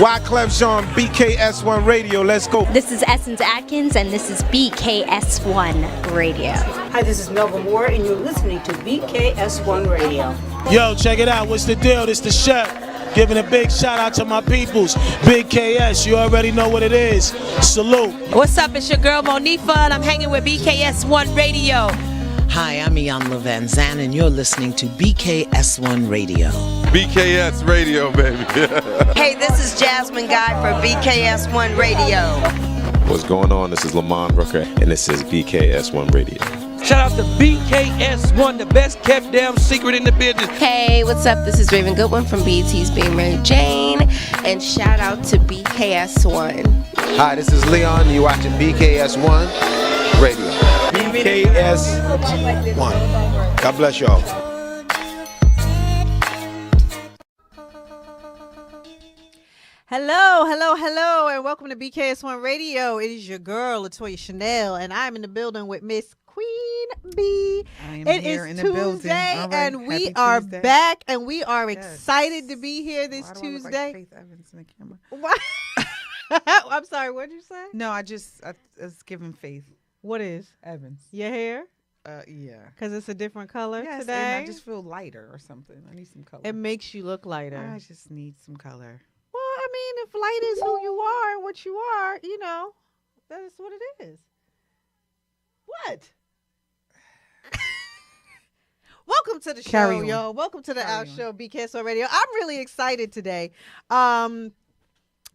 Wyclef Jean, BKS1 Radio. Let's go. This is Essence Atkins, and this is BKS1 Radio. Hi, this is Melba Moore, and you're listening to BKS1 Radio. Yo, check it out. What's the deal? This the chef. Giving a big shout out to my peoples. Big KS, you already know what it is. Salute. What's up? It's your girl Monifa, and I'm hanging with BKS1 Radio. Hi, I'm Iyanla Van Zandt, and you're listening to BKS1 Radio. BKS Radio, baby. Hey, this is Jasmine Guy for BKS1 Radio. What's going on? This is Lamont Rooker, and this is BKS1 Radio. Shout out to BKS1, the best kept damn secret in the business. Hey, what's up? This is Raven Goodwin from BET's Being Mary Jane, and shout out to BKS1. Hi, this is Leon. You're watching BKS1 Radio. BKS1. God bless y'all. Hello, and welcome to BKS1 Radio. It is your girl, Latoya Chanel, and I'm in the building with Miss Queen B. It is Tuesday, and we are back, and we are excited to be here this Tuesday. Faith Evans in the camera. What? I'm sorry, what did you say? No, I was giving Faith. What is? Evans. Your hair? Yeah. Because it's a different color yes, today? And I just feel lighter or something. I need some color. It makes you look lighter. I just need some color. Well, I mean, if light is who you are and what you are, you know, that is what it is. What? Welcome to the show, y'all. Welcome to our show, BKS Radio. I'm really excited today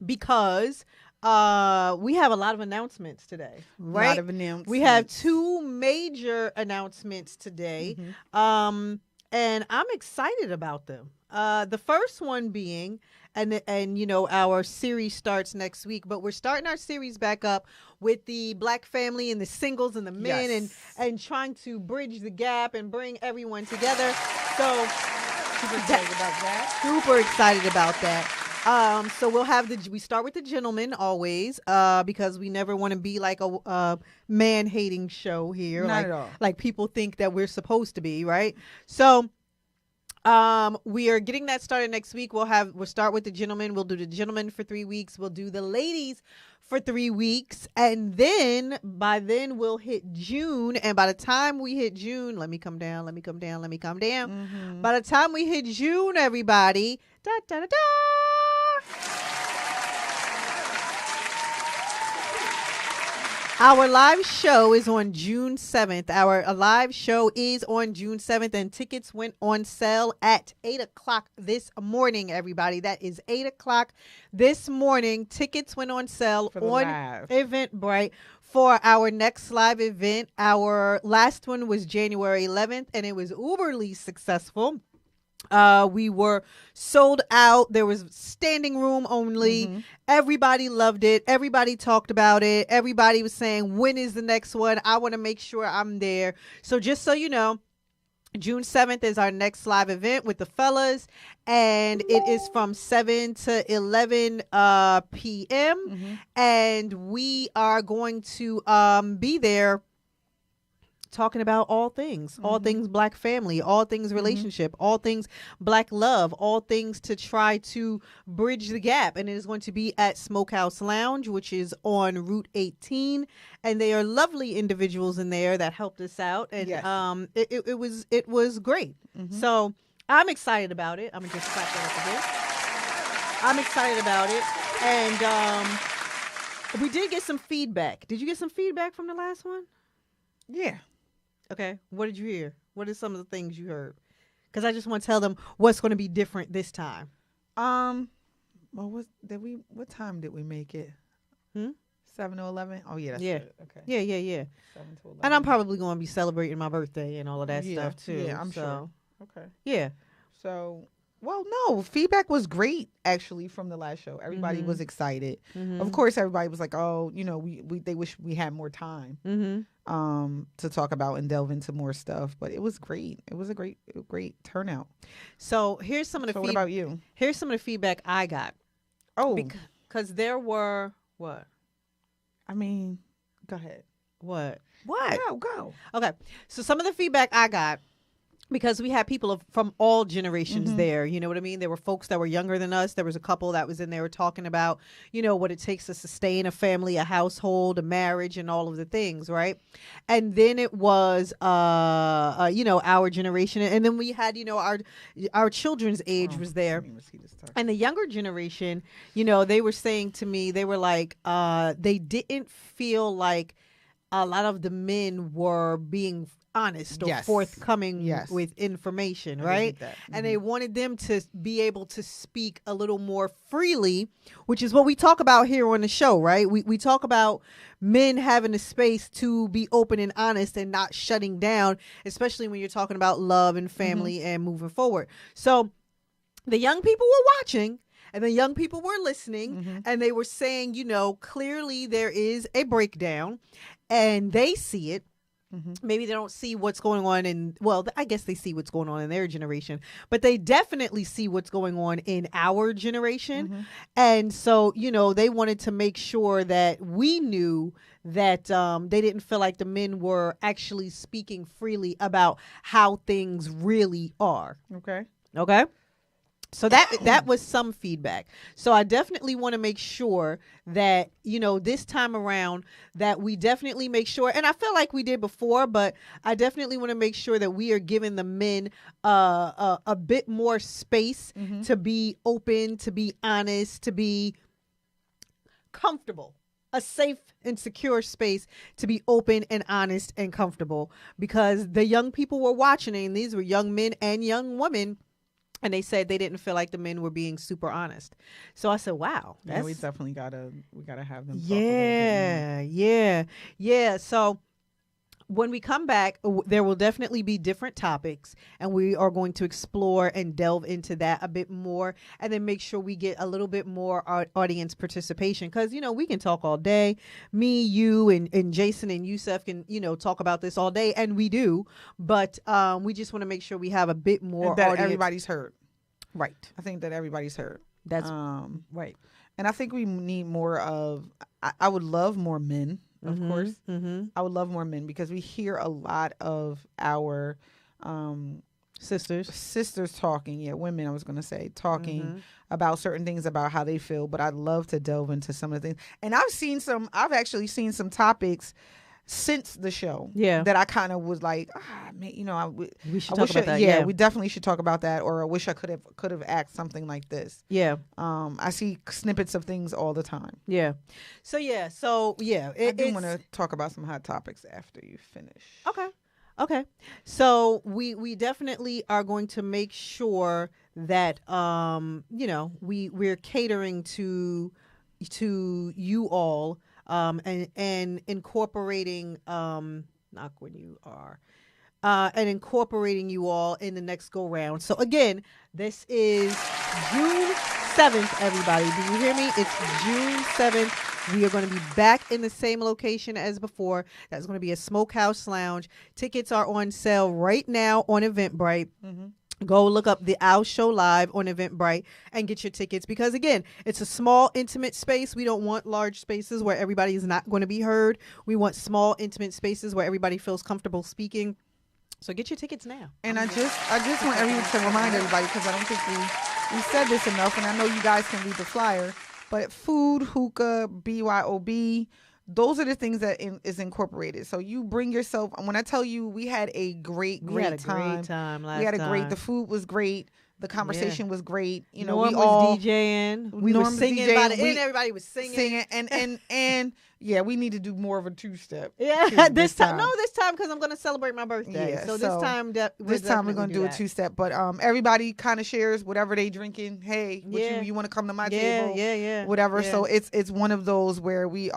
because we have a lot of announcements today, right? A lot of announcements. We have two major announcements today, and I'm excited about them. The first one being, and you know, our series starts next week, but we're starting our series back up with the Black family and the singles and the men, and trying to bridge the gap and bring everyone together. So super excited about that. Super excited about that. So we'll have we start with the gentlemen always, because we never want to be like a man-hating show here. Not at all. Like people think that we're supposed to be, right? So we are getting that started next week. We'll start with the gentlemen. We'll do the gentlemen for 3 weeks. We'll do the ladies for 3 weeks. And then by then we'll hit June. And by the time we hit June, let me come down. By the time we hit June, everybody, da da da da. Our live show is on June 7th. Our live show is on June 7th, and tickets went on sale at 8 o'clock this morning, everybody. That is 8 o'clock this morning. Tickets went on sale on Eventbrite for our next live event. Our last one was January 11th, and it was uberly successful. We were sold out. There was standing room only. Everybody loved it. Everybody talked about it. Everybody was saying, when is the next one? I want to make sure I'm there. So just so you know, June 7th is our next live event with the fellas, and it is from 7 to 11 p.m. And we are going to be there talking about all things Black family, all things relationship, all things Black love, all things to try to bridge the gap. And it is going to be at Smokehouse Lounge, which is on Route 18. And they are lovely individuals in there that helped us out. And it was great. So I'm excited about it. I'm going to just clap that up a bit. I'm excited about it. And we did get some feedback. Did you get some feedback from the last one? Yeah. Okay. What did you hear? What are some of the things you heard? Because I just want to tell them what's going to be different this time. Well, what time did we make it? 7 to 11? Oh, yeah, that's good. Okay. Yeah. 7 to 11. And I'm probably going to be celebrating my birthday and all of that stuff, too. Yeah, I'm sure. Okay. Yeah. So, well, no, feedback was great, actually, from the last show. Everybody was excited. Of course, everybody was like, oh, you know, they wish we had more time to talk about and delve into more stuff. But it was great. It was a great turnout. So here's some of the what about you? Here's some of the feedback I got. Oh. Because there were, what? I mean, go ahead. What? Go. Okay. So some of the feedback I got because we had people from all generations there. You know what I mean? There were folks that were younger than us. There was a couple that was in there talking about, you know, what it takes to sustain a family, a household, a marriage, and all of the things, right? And then it was, you know, our generation. And then we had, you know, our children's age was there. And the younger generation, you know, they were saying to me, they were like, they didn't feel like a lot of the men were being honest or forthcoming with information, right? And they wanted them to be able to speak a little more freely, which is what we talk about here on the show, right? We talk about men having a space to be open and honest and not shutting down, especially when you're talking about love and family and moving forward. So the young people were watching and the young people were listening and they were saying, you know, clearly there is a breakdown and they see it. Maybe they don't see what's going on in, well, I guess they see what's going on in their generation, but they definitely see what's going on in our generation. And so, you know, they wanted to make sure that we knew that they didn't feel like the men were actually speaking freely about how things really are. Okay. So that was some feedback. So I definitely want to make sure that, you know, this time around that we definitely make sure, and I feel like we did before, but I definitely want to make sure that we are giving the men a bit more space to be open, to be honest, to be comfortable. A safe and secure space to be open and honest and comfortable, because the young people were watching, and these were young men and young women. And they said they didn't feel like the men were being super honest. So I said, wow. Yeah, we definitely gotta have them talk a little bit more. Yeah. So when we come back, there will definitely be different topics, and we are going to explore and delve into that a bit more, and then make sure we get a little bit more audience participation, because, you know, we can talk all day. Me, you, and Jason and Yusef can, you know, talk about this all day, and we do, but we just want to make sure we have a bit more and that audience. everybody's heard. Right. I think that everybody's heard. That's right. And I think we need more of, I would love more men. Of course. I would love more men, because we hear a lot of our sisters talking, women, I was going to say, talking about certain things about how they feel, but I'd love to delve into some of the things. And I've actually seen some topics since the show that I kind of was like, man, you know, we should talk about that. We definitely should talk about that, or I wish I could have asked something like this. I see snippets of things all the time. I do want to talk about some hot topics after you finish. Okay. So we definitely are going to make sure that you know, we're catering to you all. And incorporating knock when you are and incorporating you all in the next go round. So again, this is June 7th, everybody. Do you hear me? It's June 7th. We are going to be back in the same location as before. That's going to be a Smokehouse Lounge. Tickets are on sale right now on Eventbrite. Go look up the Our Show Live on Eventbrite and get your tickets, because again, it's a small, intimate space. We don't want large spaces where everybody is not going to be heard. We want small, intimate spaces where everybody feels comfortable speaking. So get your tickets now. And I just want everyone to remind everybody, because I don't think we said this enough, and I know you guys can read the flyer, but food, hookah, BYOB, those are the things that is incorporated. So you bring yourself. When I tell you, we had a great time. We had a great. The food was great. The conversation was great. You know, Norm we all was DJing. We were singing about it, and everybody was singing. And yeah, we need to do more of a two-step. Yeah, this time because I'm going to celebrate my birthday. Yeah, so this time we're going to do a two-step. But everybody kind of shares whatever they drinking. Hey, you want to come to my table? Yeah. Whatever. Yeah. So it's one of those where we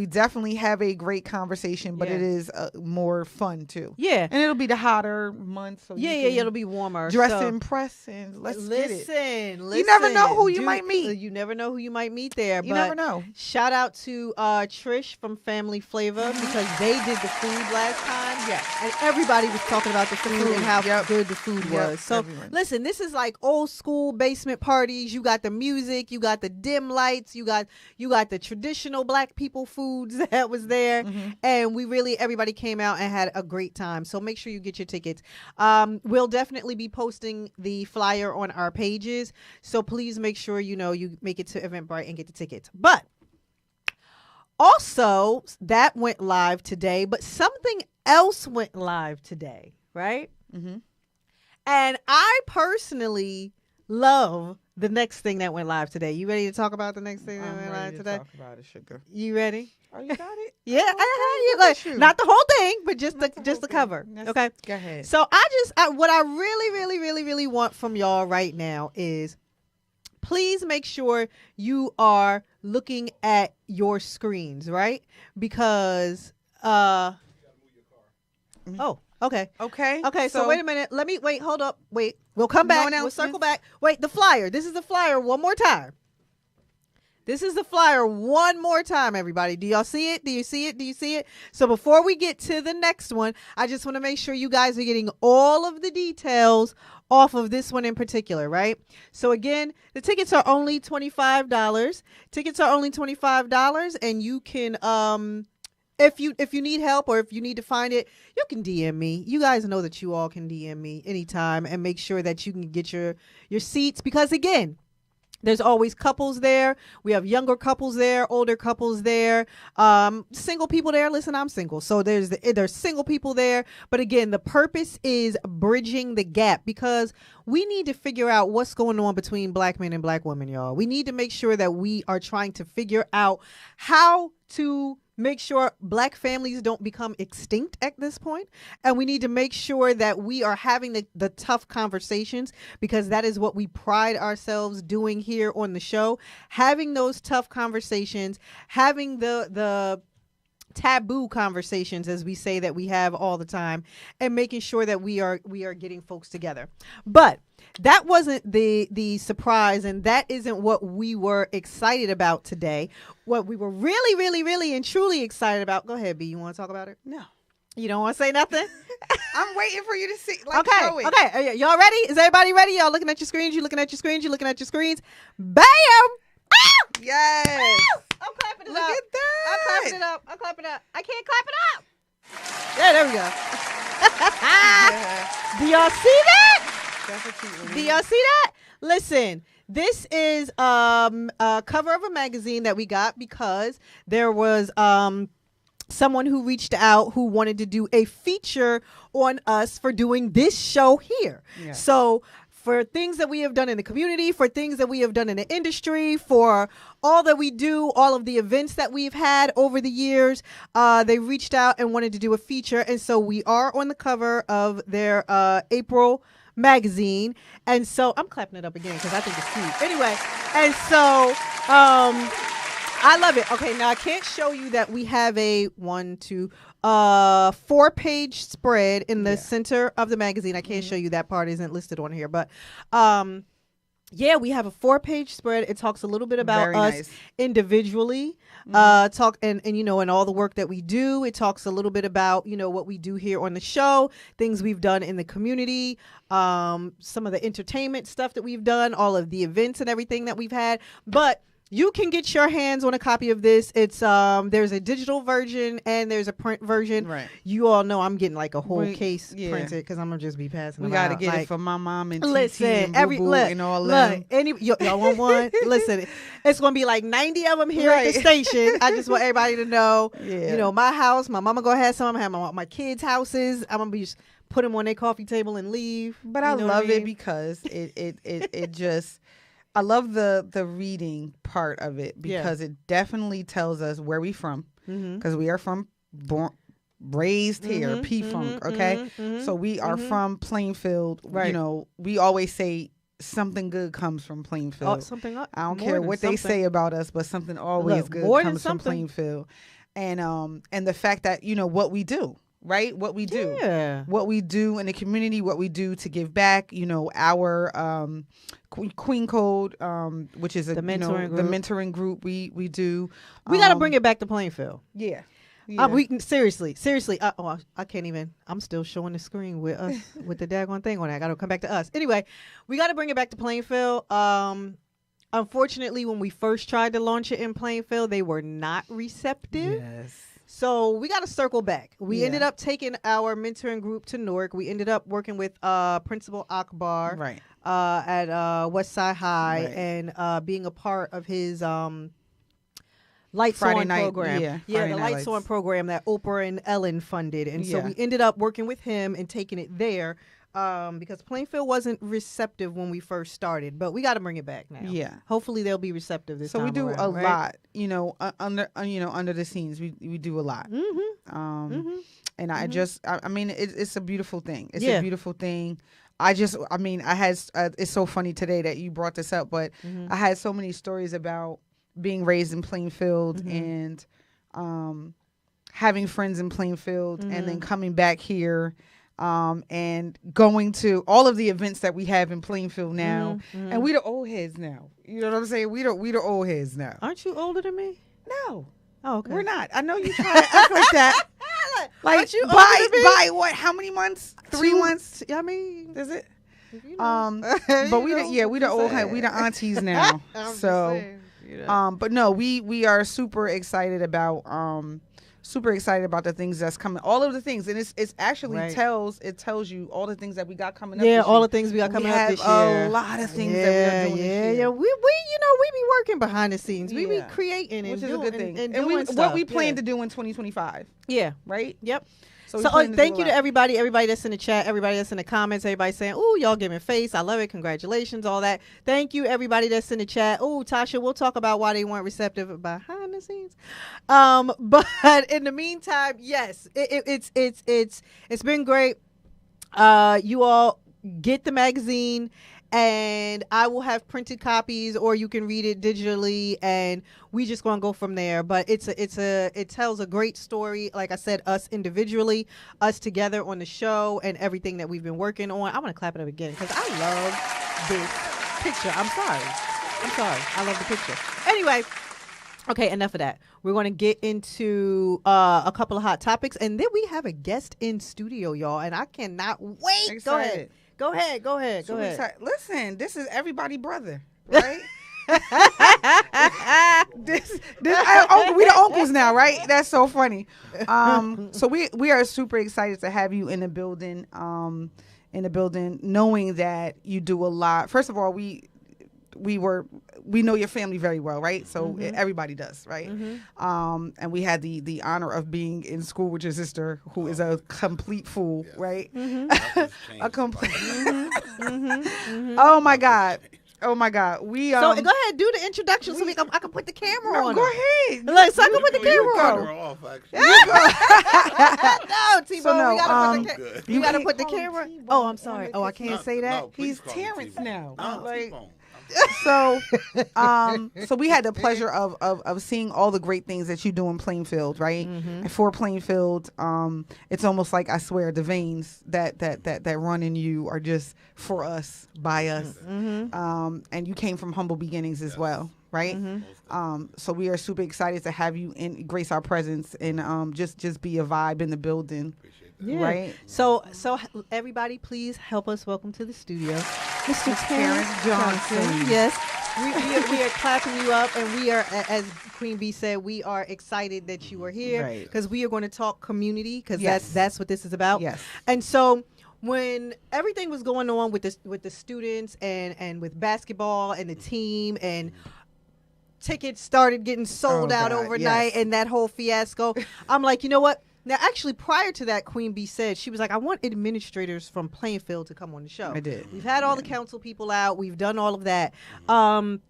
definitely have a great conversation, but it is more fun too. Yeah. And it'll be the hotter months. So it'll be warmer. Dress and impress, and let's get it. Listen. You never know who you might meet. You never know who you might meet there. You never know. Shout out to Trish from Family Flavor, because they did the food last time. Yes. And everybody was talking about the food and how good the food was. So listen, this is like old school basement parties. You got the music, you got the dim lights, you got the traditional black people food. foods that was there, and everybody came out and had a great time. So make sure you get your tickets. We'll definitely be posting the flyer on our pages, so please make sure you make it to Eventbrite and get the tickets. But also, that went live today, but something else went live today, right? Mm-hmm. And I personally love the next thing that went live today. You ready to talk about the next thing that went live today? Talk about it, sugar. You ready? Oh, you got it? Yeah, I heard you. Not the whole thing, but just the cover. Okay, go ahead. So what I really want from y'all right now is, please make sure you are looking at your screens, right? Because okay. So wait a minute. Hold up. Wait. We'll come back. We'll circle back. Wait, the flyer. This is the flyer one more time. This is the flyer one more time, everybody. Do y'all see it? Do you see it? Do you see it? So before we get to the next one, I just want to make sure you guys are getting all of the details off of this one in particular, right? So again, the tickets are only $25. Tickets are only $25, and you can if you need help or if you need to find it, you can DM me. You guys know that you all can DM me anytime and make sure that you can get your seats, because again, there's always couples there. We have younger couples there, older couples there, single people there. Listen, I'm single, so there's single people there. But again, the purpose is bridging the gap, because we need to figure out what's going on between black men and black women, y'all. We need to make sure that we are trying to figure out how to make sure black families don't become extinct at this point. And we need to make sure that we are having the tough conversations, because that is what we pride ourselves doing here on the show. Having those tough conversations, having the taboo conversations, as we say that we have all the time, and making sure that we are getting folks together. But that wasn't the surprise, and that isn't what we were excited about today. What we were really and truly excited about. Go ahead, B. You want to talk about it? No. You don't want to say nothing? I'm waiting for you to see. Okay. Y'all ready? Is everybody ready? Y'all looking at your screens? You looking at your screens? You looking at your screens? Bam! Ah! Yes. Woo! I'm clapping it up. Look at that. I'm clapping it up. I can't clap it up. Yeah, there we go. Do y'all see that? That's a cute one. Do y'all see that? Listen, this is a cover of a magazine that we got because there was someone who reached out who wanted to do a feature on us for doing this show here. Yeah. So for things that we have done in the community, for things that we have done in the industry, for all that we do, all of the events that we've had over the years, they reached out and wanted to do a feature. And so we are on the cover of their April magazine. And so I'm clapping it up again because I think it's cute. Anyway, and so I love it. Okay, now I can't show you that we have a 4-page spread in the center of the magazine. I can't show you, that part isn't listed on here, but yeah, we have a 4-page spread. It talks a little bit about us individually, talk and you know, and all the work that we do. It talks a little bit about, you know, what we do here on the show, things we've done in the community, some of the entertainment stuff that we've done, all of the events and everything that we've had. But you can get your hands on a copy of this. It's there's a digital version and there's a print version. Right. You all know I'm getting like a whole case printed because I'm gonna just be passing them out. We gotta get it for my mom and listen, and and all look, y'all want one? Listen, it's gonna be like 90 of them here at the station. I just want everybody to know. Yeah. You know, my house, my mama gonna have some. I'm gonna have my kids' houses. I'm gonna be just put them on their coffee table and leave. But I love it because it just. I love the reading part of it because it definitely tells us where we from, because we are from raised here, P-Funk, okay? So we are from Plainfield. Right. You know, we always say something good comes from Plainfield. I don't care what they say about us, but something always good comes from Plainfield. And the fact that, you know, what we do. Right? What we do. Yeah. What we do in the community, what we do to give back, you know, our Queen Code, which is the mentoring group we do. We got to bring it back to Plainfield. Yeah. We seriously. I can't even. I'm still showing the screen with us with the daggone thing on it. I got to come back to us. Anyway, we got to bring it back to Plainfield. unfortunately, when we first tried to launch it in Plainfield, they were not receptive. Yes. So we got to circle back. We ended up taking our mentoring group to Newark. We ended up working with Principal Akbar at Westside High and being a part of his Lights Friday On night, program. yeah, the Friday Night Lights On Lights. program that Oprah and Ellen funded. And so we ended up working with him and taking it there because Plainfield wasn't receptive when we first started. But we got to bring it back now. Yeah. Hopefully they'll be receptive this time. So we do around, a right? lot, under the scenes. We do a lot. And I mean, it's a beautiful thing. It's a beautiful thing. It's so funny today that you brought this up, but I had so many stories about being raised in Plainfield and having friends in Plainfield and then coming back here and going to all of the events that we have in Plainfield now. And we the old heads now. You know what I'm saying? We the old heads now. Aren't you older than me? No. Oh, okay. We're not. I know you try to act like that. Like you by what? How many months? 3 months? I mean, is it? You know. But we the old head. We the aunties now. So but no, we are super excited about the things that's coming. All of the things, and it's actually tells you all the things that we got coming up. Yeah, this all year. the things we got coming up have this year. A lot of things that we are doing this year. We be working behind the scenes. We be creating, which and is a good thing. and And doing what we stuff. plan to do in 2025. Yeah. Right. Yep. So thank you to everybody that's in the chat, everybody that's in the comments, everybody saying, "Ooh, y'all giving face. I love it. Congratulations, all that." Thank you, everybody that's in the chat. Ooh, Tasha, we'll talk about why they weren't receptive behind the scenes. But in the meantime, yes, it's been great. You all get the magazine. And I will have printed copies, or you can read it digitally, and we just gonna go from there. But it tells a great story. Like I said, us individually, us together on the show, and everything that we've been working on. I want to clap it up again because I love this picture. I'm sorry. I love the picture. Anyway. Okay, enough of that. We're going to get into a couple of hot topics, and then we have a guest in studio, y'all, and I cannot wait. Excited. Go ahead. Listen, this is everybody brother, right? we the uncles now, right? That's so funny. So we are super excited to have you in the building. Knowing that you do a lot. First of all, we know your family very well, right? So everybody does, right? And we had the honor of being in school with your sister, who is a complete fool, right? A complete. Oh my God. We so go ahead, do the introduction so I can put the camera on. Go ahead. Like, so I can put the camera on. Off, No, T-Bone, we gotta put the camera. Oh, I'm sorry. Oh, I can't say that. No, He's please call me Terrence T-Bone. now. No, Like, T-Bone. so we had the pleasure of seeing all the great things that you do in Plainfield, right? And for Plainfield, it's almost like, I swear, the veins that run in you are just for us, by us. And you came from humble beginnings as well, right? So we are super excited to have you grace our presence and just be a vibe in the building. Yeah. Right. So everybody, please help us welcome to the studio, Mr. Terrence Johnson. Yes, we are clapping you up, and we are, as Queen Bee said, we are excited that you are here because we are going to talk community, because that's what this is about. Yes. And so when everything was going on with the students and with basketball and the team, and tickets started getting sold out overnight, and that whole fiasco, I'm like, you know what? Now, actually, prior to that, Queen Bee said, she was like, I want administrators from Plainfield to come on the show. I did. We've had all the council people out. We've done all of that. And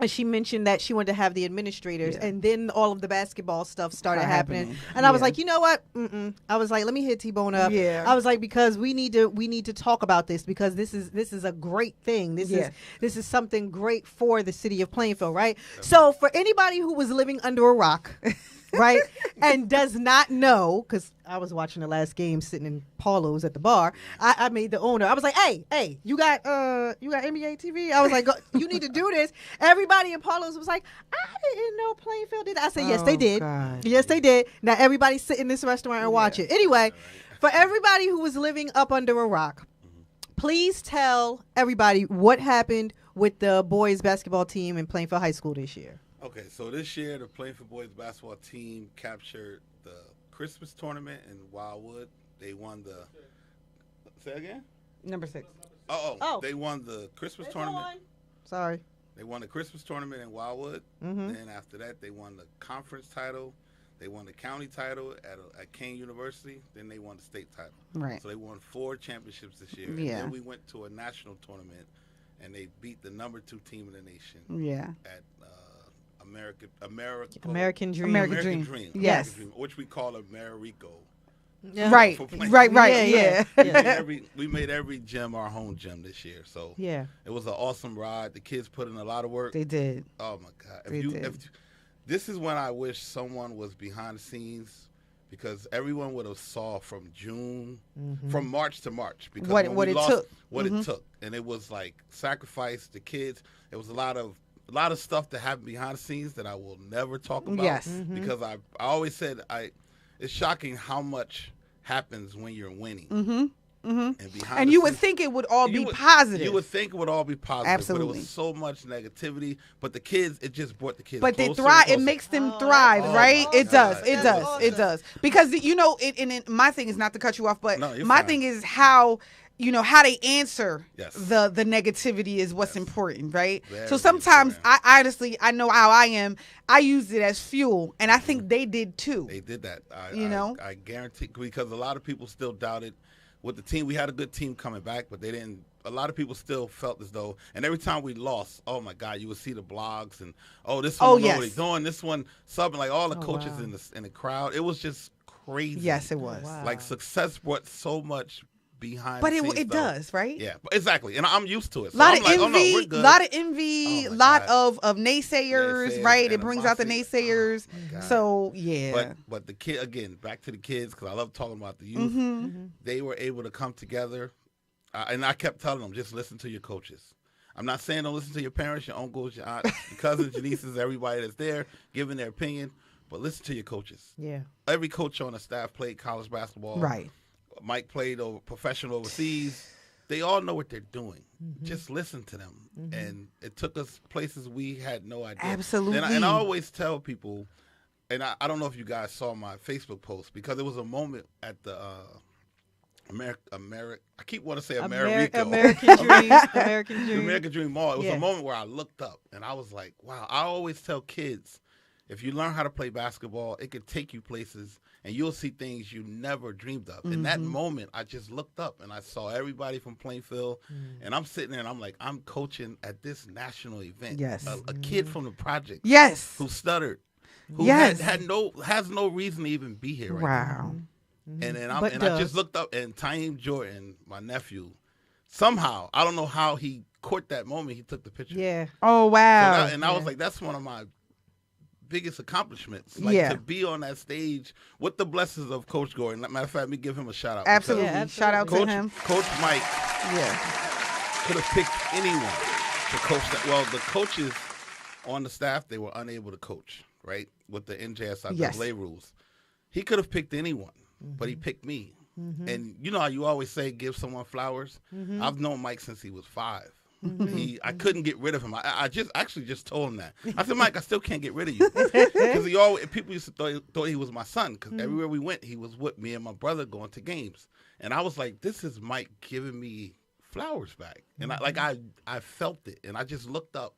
she mentioned that she wanted to have the administrators, and then all of the basketball stuff started happening. And I was like, you know what? I was like, let me hit T-Bone up. Yeah. I was like, because we need to talk about this, because this is a great thing. This is something great for the city of Plainfield, right? So for anybody who was living under a rock, right, and does not know, because I was watching the last game sitting in Paulo's at the bar. I made the owner. I was like, hey, you got NBA TV? I was like, you need to do this. Everybody in Paulo's was like, I didn't know Plainfield did that. I said, yes, they did. God. Yes, they did. Now everybody sit in this restaurant and watch it. Anyway, for everybody who was living up under a rock, please tell everybody what happened with the boys basketball team in Plainfield High School this year. Okay, so this year the Plainfield boys basketball team captured the Christmas tournament in Wildwood. They won the. Say again? Number 6. Oh. They won the Christmas tournament. Sorry. They won the Christmas tournament in Wildwood. Mm-hmm. Then after that, they won the conference title. They won the county title at Kane University. Then they won the state title. Right. So they won 4 championships this year. Yeah. And then we went to a national tournament, and they beat the number 2 team in the nation. Yeah. At American Dream. American Dream. Yes. American Dream, which we call Americo. Yeah. Right. Yeah. We made every gym our home gym this year. So yeah, it was an awesome ride. The kids put in a lot of work. They did. Oh my God. This is when I wish someone was behind the scenes, because everyone would have saw from June, from March to March, because what it took. It took, and it was like sacrifice. The kids. It was a lot of stuff that happened behind the scenes that I will never talk about. Yes. Because I always said it's shocking how much happens when you're winning. And you would think it would all be positive. You would think it would all be positive. Absolutely. But it was so much negativity. But the kids, it just brought the kids But they closer thrive. and closer. It makes them thrive, right? It does. It does. Because, my thing is not to cut you off, but my thing is how they answer the negativity is what's important, right? So sometimes I honestly, I know how I am. I use it as fuel, and I think they did too. They did that. I guarantee, because a lot of people still doubted with the team. We had a good team coming back, but they didn't. A lot of people still felt as though, and every time we lost, oh my God, you would see the blogs and this one know what he's doing, this one subbing, like all the coaches in the crowd. It was just crazy. Yes, it was. Like success brought so much behind. But the scenes, it does, right? Yeah, exactly, and I'm used to it. So A lot I'm of envy, we're good. lot of envy, lot of naysayers, right? It brings out the naysayers. So yeah. But the kid, again, back to the kids, because I love talking about the youth. They were able to come together, and I kept telling them, just listen to your coaches. I'm not saying don't listen to your parents, your uncles, your aunts, your cousins, your nieces, everybody that's there giving their opinion, but listen to your coaches. Yeah. Every coach on the staff played college basketball. Right. Mike played professional overseas. They all know what they're doing. Just listen to them. And it took us places we had no idea. Absolutely. And I always tell people, and I don't know if you guys saw my Facebook post, because it was a moment at the I keep wanting to say American Dream. American Dream Mall. It was a moment where I looked up and I was like, wow. I always tell kids, if you learn how to play basketball, it could take you places and you'll see things you never dreamed of. In that moment, I just looked up and I saw everybody from Plainfield, and I'm sitting there and I'm like, I'm coaching at this national event. Yes. A kid from the project. Yes. Who stuttered. Who has no reason to even be here right now. And I just looked up, and Taim Jordan, my nephew, somehow, I don't know how he caught that moment, he took the picture. Yeah. Oh, wow. I was like, that's one of my biggest accomplishments. To be on that stage with the blessings of Coach Gordon. Matter of fact, let me give him a shout out. Absolutely. Shout out to him. Coach Mike could have picked anyone to coach that. Well, the coaches on the staff, they were unable to coach, right? With the NJSIAA rules. He could have picked anyone. But he picked me. And you know how you always say give someone flowers? I've known Mike since he was 5. I couldn't get rid of him. I just told him that. I said, Mike, I still can't get rid of you. Because people used to thought he was my son, because everywhere we went, he was with me and my brother going to games. And I was like, this is Mike giving me flowers back. And I felt it. And I just looked up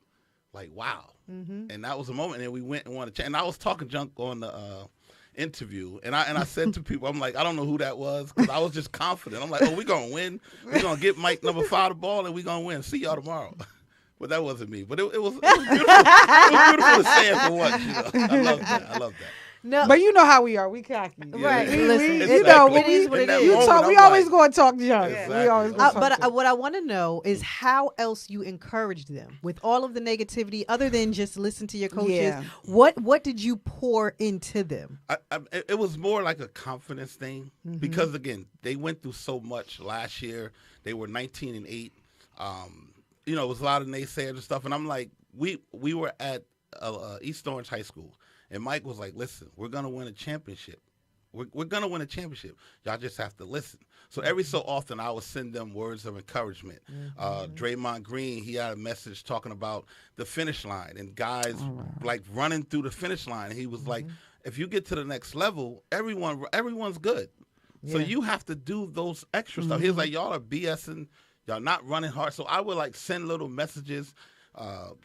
like, wow. And that was a moment. And we went and won a and I was talking junk on the interview, and I said to people, I'm like, I don't know who that was, because I was just confident. I'm like, we're gonna win. We're gonna get Mike number 5 the ball, and we're gonna win. See y'all tomorrow. But that wasn't me. But it was beautiful. It was beautiful to say it for once. I love that. No, but you know how we are. We cocky, right? Listen, it is what it is. We always going to talk junk. Exactly. We always. But what I want to know is how else you encouraged them with all of the negativity, other than just listen to your coaches. Yeah. What did you pour into them? It was more like a confidence thing, because again, they went through so much last year. They were 19-8. It was a lot of naysayers and stuff, and I'm like, we were at East Orange High School. And Mike was like, listen, we're going to win a championship. We're going to win a championship. Y'all just have to listen. So every so often, I would send them words of encouragement. Draymond Green, he had a message talking about the finish line and guys like running through the finish line. He was like, if you get to the next level, everyone's good. So you have to do those extra stuff. He was like, y'all are BSing. Y'all not running hard. So I would like send little messages,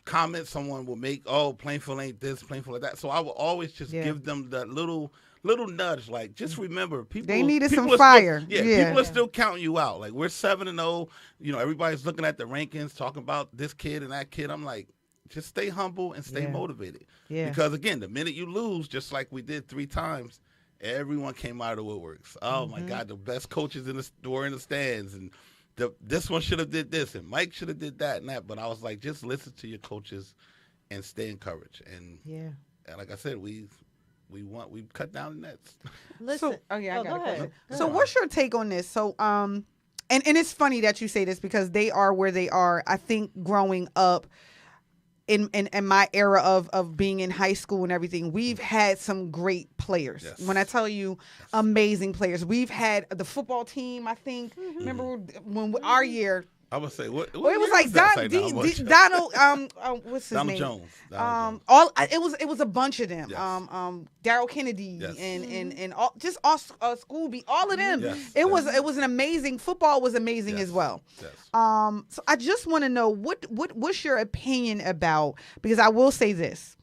comments someone will make, oh, Plainfield ain't this, Plainfield like that. So I will always just give them that little nudge, like just remember people. They needed people some fire. Still, people are still counting you out. Like we're 7-0. You know, everybody's looking at the rankings, talking about this kid and that kid. I'm like, just stay humble and stay motivated. Yeah. Because again, the minute you lose, just like we did 3 times, everyone came out of the woodworks. Oh my God, the best coaches were in the stands, and this one should have did this, and Mike should have did that and that. But I was like, just listen to your coaches and stay encouraged. And like I said, we cut down the nets. Listen, so, I got go ahead. So what's your take on this? So and it's funny that you say this because they are where they are. I think growing up in my era of being in high school and everything, we've had some great players. Yes. When I tell you amazing players, we've had the football team, I think. Remember when our year, I would say what it was like Donald what's his name? Jones. It was a bunch of them. Yes. Daryl Kennedy and all school beat all of them. Yes. It was an amazing football was amazing as well. Yes. So I just want to know what's your opinion about, because I will say this.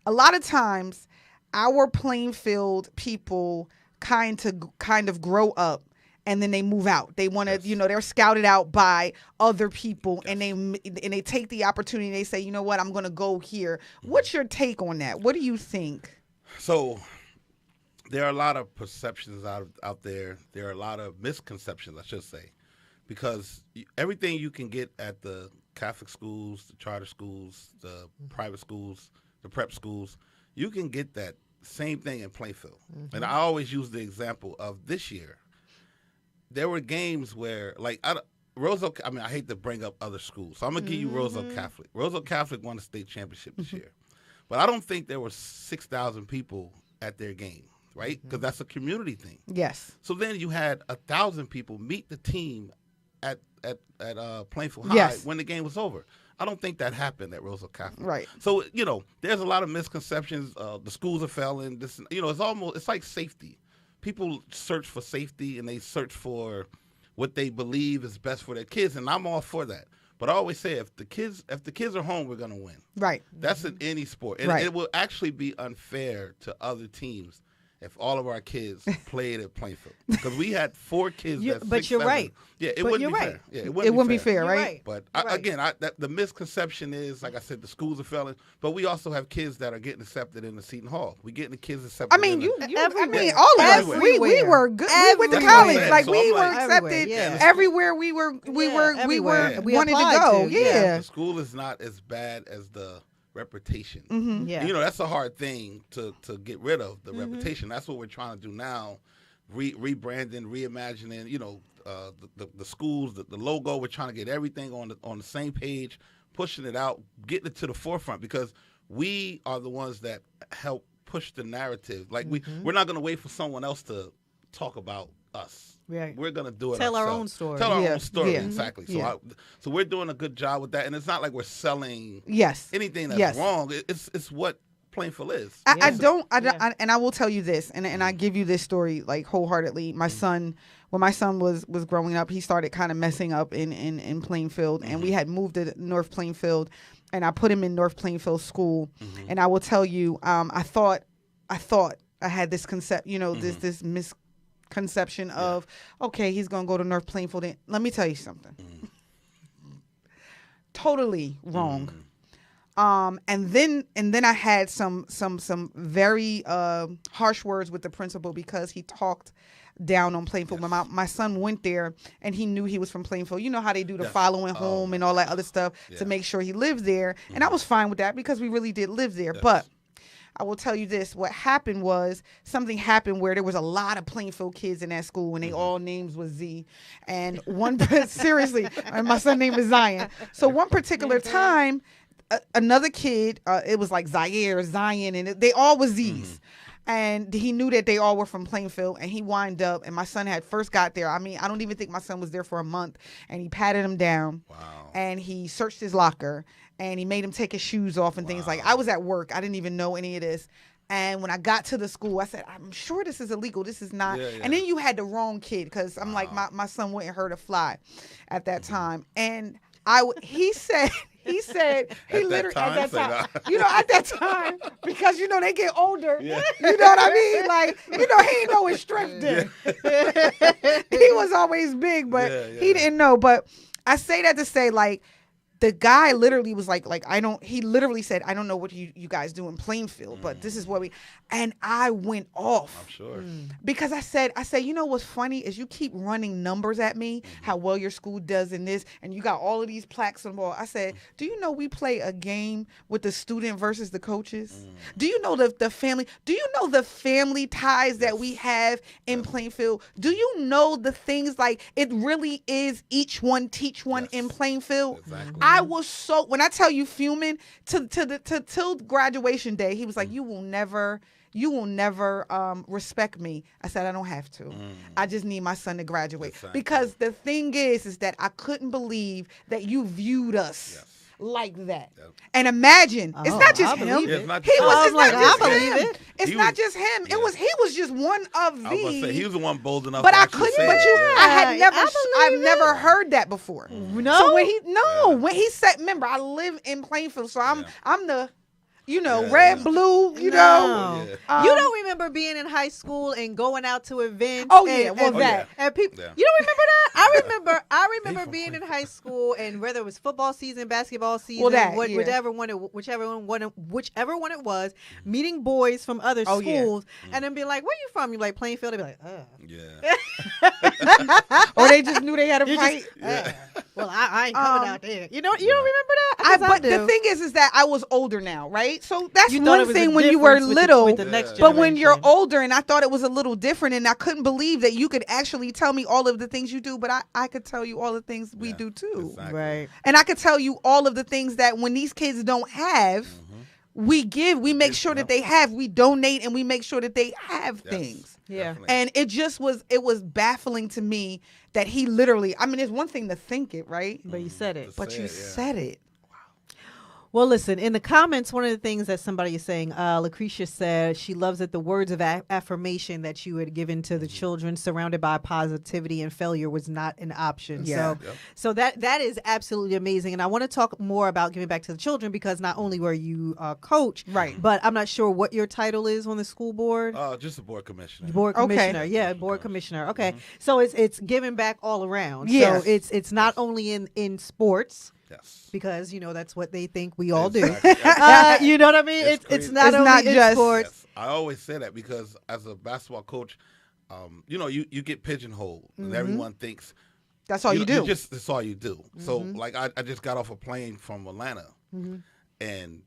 A lot of times our Plainfield people kind of grow up and then they move out. They want to, they're scouted out by other people, and they take the opportunity. They say, you know what, I'm going to go here. What's your take on that? What do you think? So there are a lot of perceptions out there. There are a lot of misconceptions, I should say, because everything you can get at the Catholic schools, the charter schools, the private schools, the prep schools, you can get that same thing in Plainfield. And I always use the example of this year. There were games where, like, I hate to bring up other schools, so I'm going to give you Roosevelt Catholic. Roosevelt Catholic won the state championship this year. But I don't think there were 6,000 people at their game, right? Because that's a community thing. Yes. So then you had 1,000 people meet the team at Plainfield High when the game was over. I don't think that happened at Roosevelt Catholic. Right. So, there's a lot of misconceptions. The schools are failing. It's like safety. People search for safety and they search for what they believe is best for their kids, and I'm all for that. But I always say, if the kids are home, we're gonna win. Right. That's in any sport, and it will actually be unfair to other teams if all of our kids played at Plainfield, because we had 4 kids. But you're right. Yeah, it wouldn't be fair. Yeah, it wouldn't be fair, right? But the misconception is, like I said, the schools are failing, but we also have kids that are getting accepted into Seton Hall. We getting the kids accepted. All of us. We were good. We went to college. Like, we were accepted everywhere. We wanted to go. Yeah. The school is not as bad as the reputation. Yeah. That's a hard thing to get rid of, the reputation. That's what we're trying to do now, rebranding, reimagining, the schools, the logo. We're trying to get everything on the same page, pushing it out, getting it to the forefront, because we are the ones that help push the narrative. Like, we're not going to wait for someone else to talk about us. Right. We're going to do it Tell ourselves. our own story. Tell our own story, exactly. So so we're doing a good job with that, and it's not like we're selling anything that's wrong. It's what Plainfield is. And I will tell you this, and I give you this story like wholeheartedly. My son, when my son was growing up, he started kind of messing up in Plainfield, and we had moved to North Plainfield, and I put him in North Plainfield School, and I will tell you, I thought I had this concept, this misconception of, okay, he's gonna go to North Plainfield. And let me tell you something. Totally wrong. And then I had some very harsh words with the principal because he talked down on Plainfield. When my son went there and he knew he was from Plainfield, you know how they do the following home and all that other stuff to make sure he lived there. And I was fine with that because we really did live there. But I will tell you this, what happened was something happened where there was a lot of Plainfield kids in that school and they all names was Z. And seriously, and my son's name is Zion. So one particular time, another kid, it was like Zaire, Zion, and they all was Z's. And he knew that they all were from Plainfield, and he wind up, and my son had first got there. I mean, I don't even think my son was there for a month, and he patted him down. Wow. And he searched his locker, and he made him take his shoes off and things like. I was at work. I didn't even know any of this. And when I got to the school, I said, I'm sure this is illegal. This is not. Yeah, yeah. And then you had the wrong kid, because I'm like, my son wouldn't hurt a fly at that time. And he said he literally at that time, at that time, because they get older. Yeah. You know what I mean? Like, he didn't know his strength then. Yeah. He was always big, but he didn't know. But I say that to say, like, the guy literally was he literally said, I don't know what you guys do in Plainfield, but this is what and I went off. I'm sure. Because I said, what's funny is you keep running numbers at me, how well your school does in this, and you got all of these plaques on the wall. I said, do you know we play a game with the student versus the coaches? Do you know the family? Do you know the family ties that we have in Plainfield? Do you know the things like it really is each one teach one in Plainfield? Exactly. I was so, when I tell you fuming till graduation day, he was like, you will never respect me. I said, I don't have to. I just need my son to graduate. Exactly. Because the thing is that I couldn't believe that you viewed us like that. Yep. And imagine, it's not just him. I believe it. It's not just him. Yeah. He was just one of I was these. Say, he was the one bold enough. But to I couldn't. I've never heard that before. No. So when he said, remember, I live in Plainfield, so I'm the. Red, blue, You don't remember being in high school and going out to events? Oh, yeah. And people, you don't remember that? I remember being in high school, and whether it was football season, basketball season, whichever one it was, meeting boys from other schools, and then be like, where you from? You like Plainfield? They'd be like, Yeah. Or they just knew they had a fight. Well, I ain't coming out there. You don't remember that? But the thing is that I was older now, right? So that's one thing when you were little, with the next but when you're older, and I thought it was a little different, and I couldn't believe that you could actually tell me all of the things you do, but I could tell you all the things we do too. Exactly. Right. And I could tell you all of the things that when these kids don't have, we make sure that they have, we donate, and we make sure that they have things. Yeah. Definitely. And it was baffling to me that he literally, I mean, it's one thing to think it, right? But you said it. But you said it. Well, listen, in the comments, one of the things that somebody is saying, Lucretia said she loves that the words of affirmation that you had given to the children surrounded by positivity and failure was not an option. Yeah. So that is absolutely amazing. And I want to talk more about giving back to the children, because not only were you a coach, right, but I'm not sure what your title is on the school board. Just a board commissioner. Board commissioner. Yeah, board commissioner. Okay. So it's giving back all around. Yes. So it's not only in sports. Yes. Because that's what they think we all do. Exactly. You know what I mean? It's not just sports. Yes. I always say that because as a basketball coach, you get pigeonholed, and everyone thinks that's all you do. That's all you do. So like I just got off a plane from Atlanta, and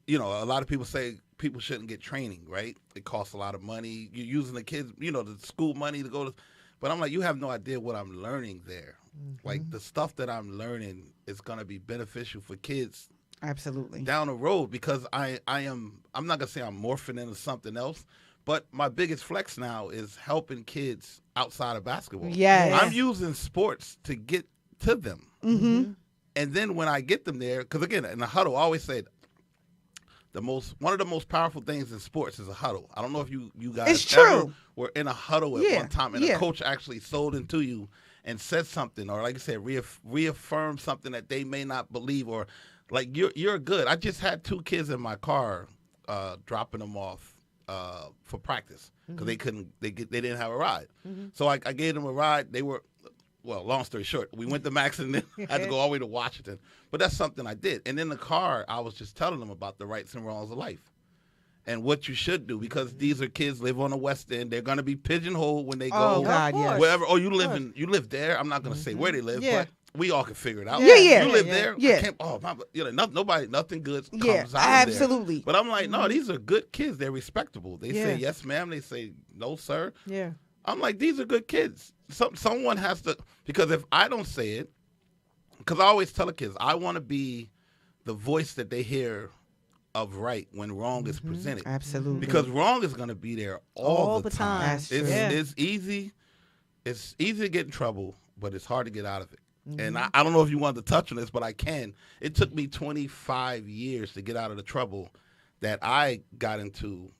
a lot of people say people shouldn't get training, right? It costs a lot of money. You're using the kids, the school money to go to. But I'm like, you have no idea what I'm learning there. Like the stuff that I'm learning is going to be beneficial for kids. Absolutely. Down the road, because I'm not going to say I'm morphing into something else, but my biggest flex now is helping kids outside of basketball. Yes. I'm using sports to get to them. And then when I get them there, because again, in the huddle, I always say one of the most powerful things in sports is a huddle. I don't know if you guys ever were in a huddle at one time and a coach actually sold into you and said something, or like I said, reaffirmed something that they may not believe, or like you're good. I just had 2 kids in my car dropping them off for practice because they didn't have a ride. So I gave them a ride. They were, well, long story short, we went to Max and then had to go all the way to Washington. But that's something I did. And in the car, I was just telling them about the rights and wrongs of life and what you should do, because these are kids live on the West End. They're going to be pigeonholed when they go wherever. Oh, you live there. I'm not going to say where they live, but we all can figure it out. Yeah. You live there. Yeah. Nothing good comes out of absolutely. there. But I'm like, no, these are good kids. They're respectable. They say yes, ma'am. They say no, sir. Yeah. I'm like, these are good kids. Someone has to, because if I don't say it, because I always tell the kids, I want to be the voice that they hear of right when wrong is presented. Absolutely. Because wrong is going to be there all the time. That's true. It's easy. It's easy to get in trouble, but it's hard to get out of it. And I don't know if you wanted to touch on this, but I can. It took me 25 years to get out of the trouble that I got into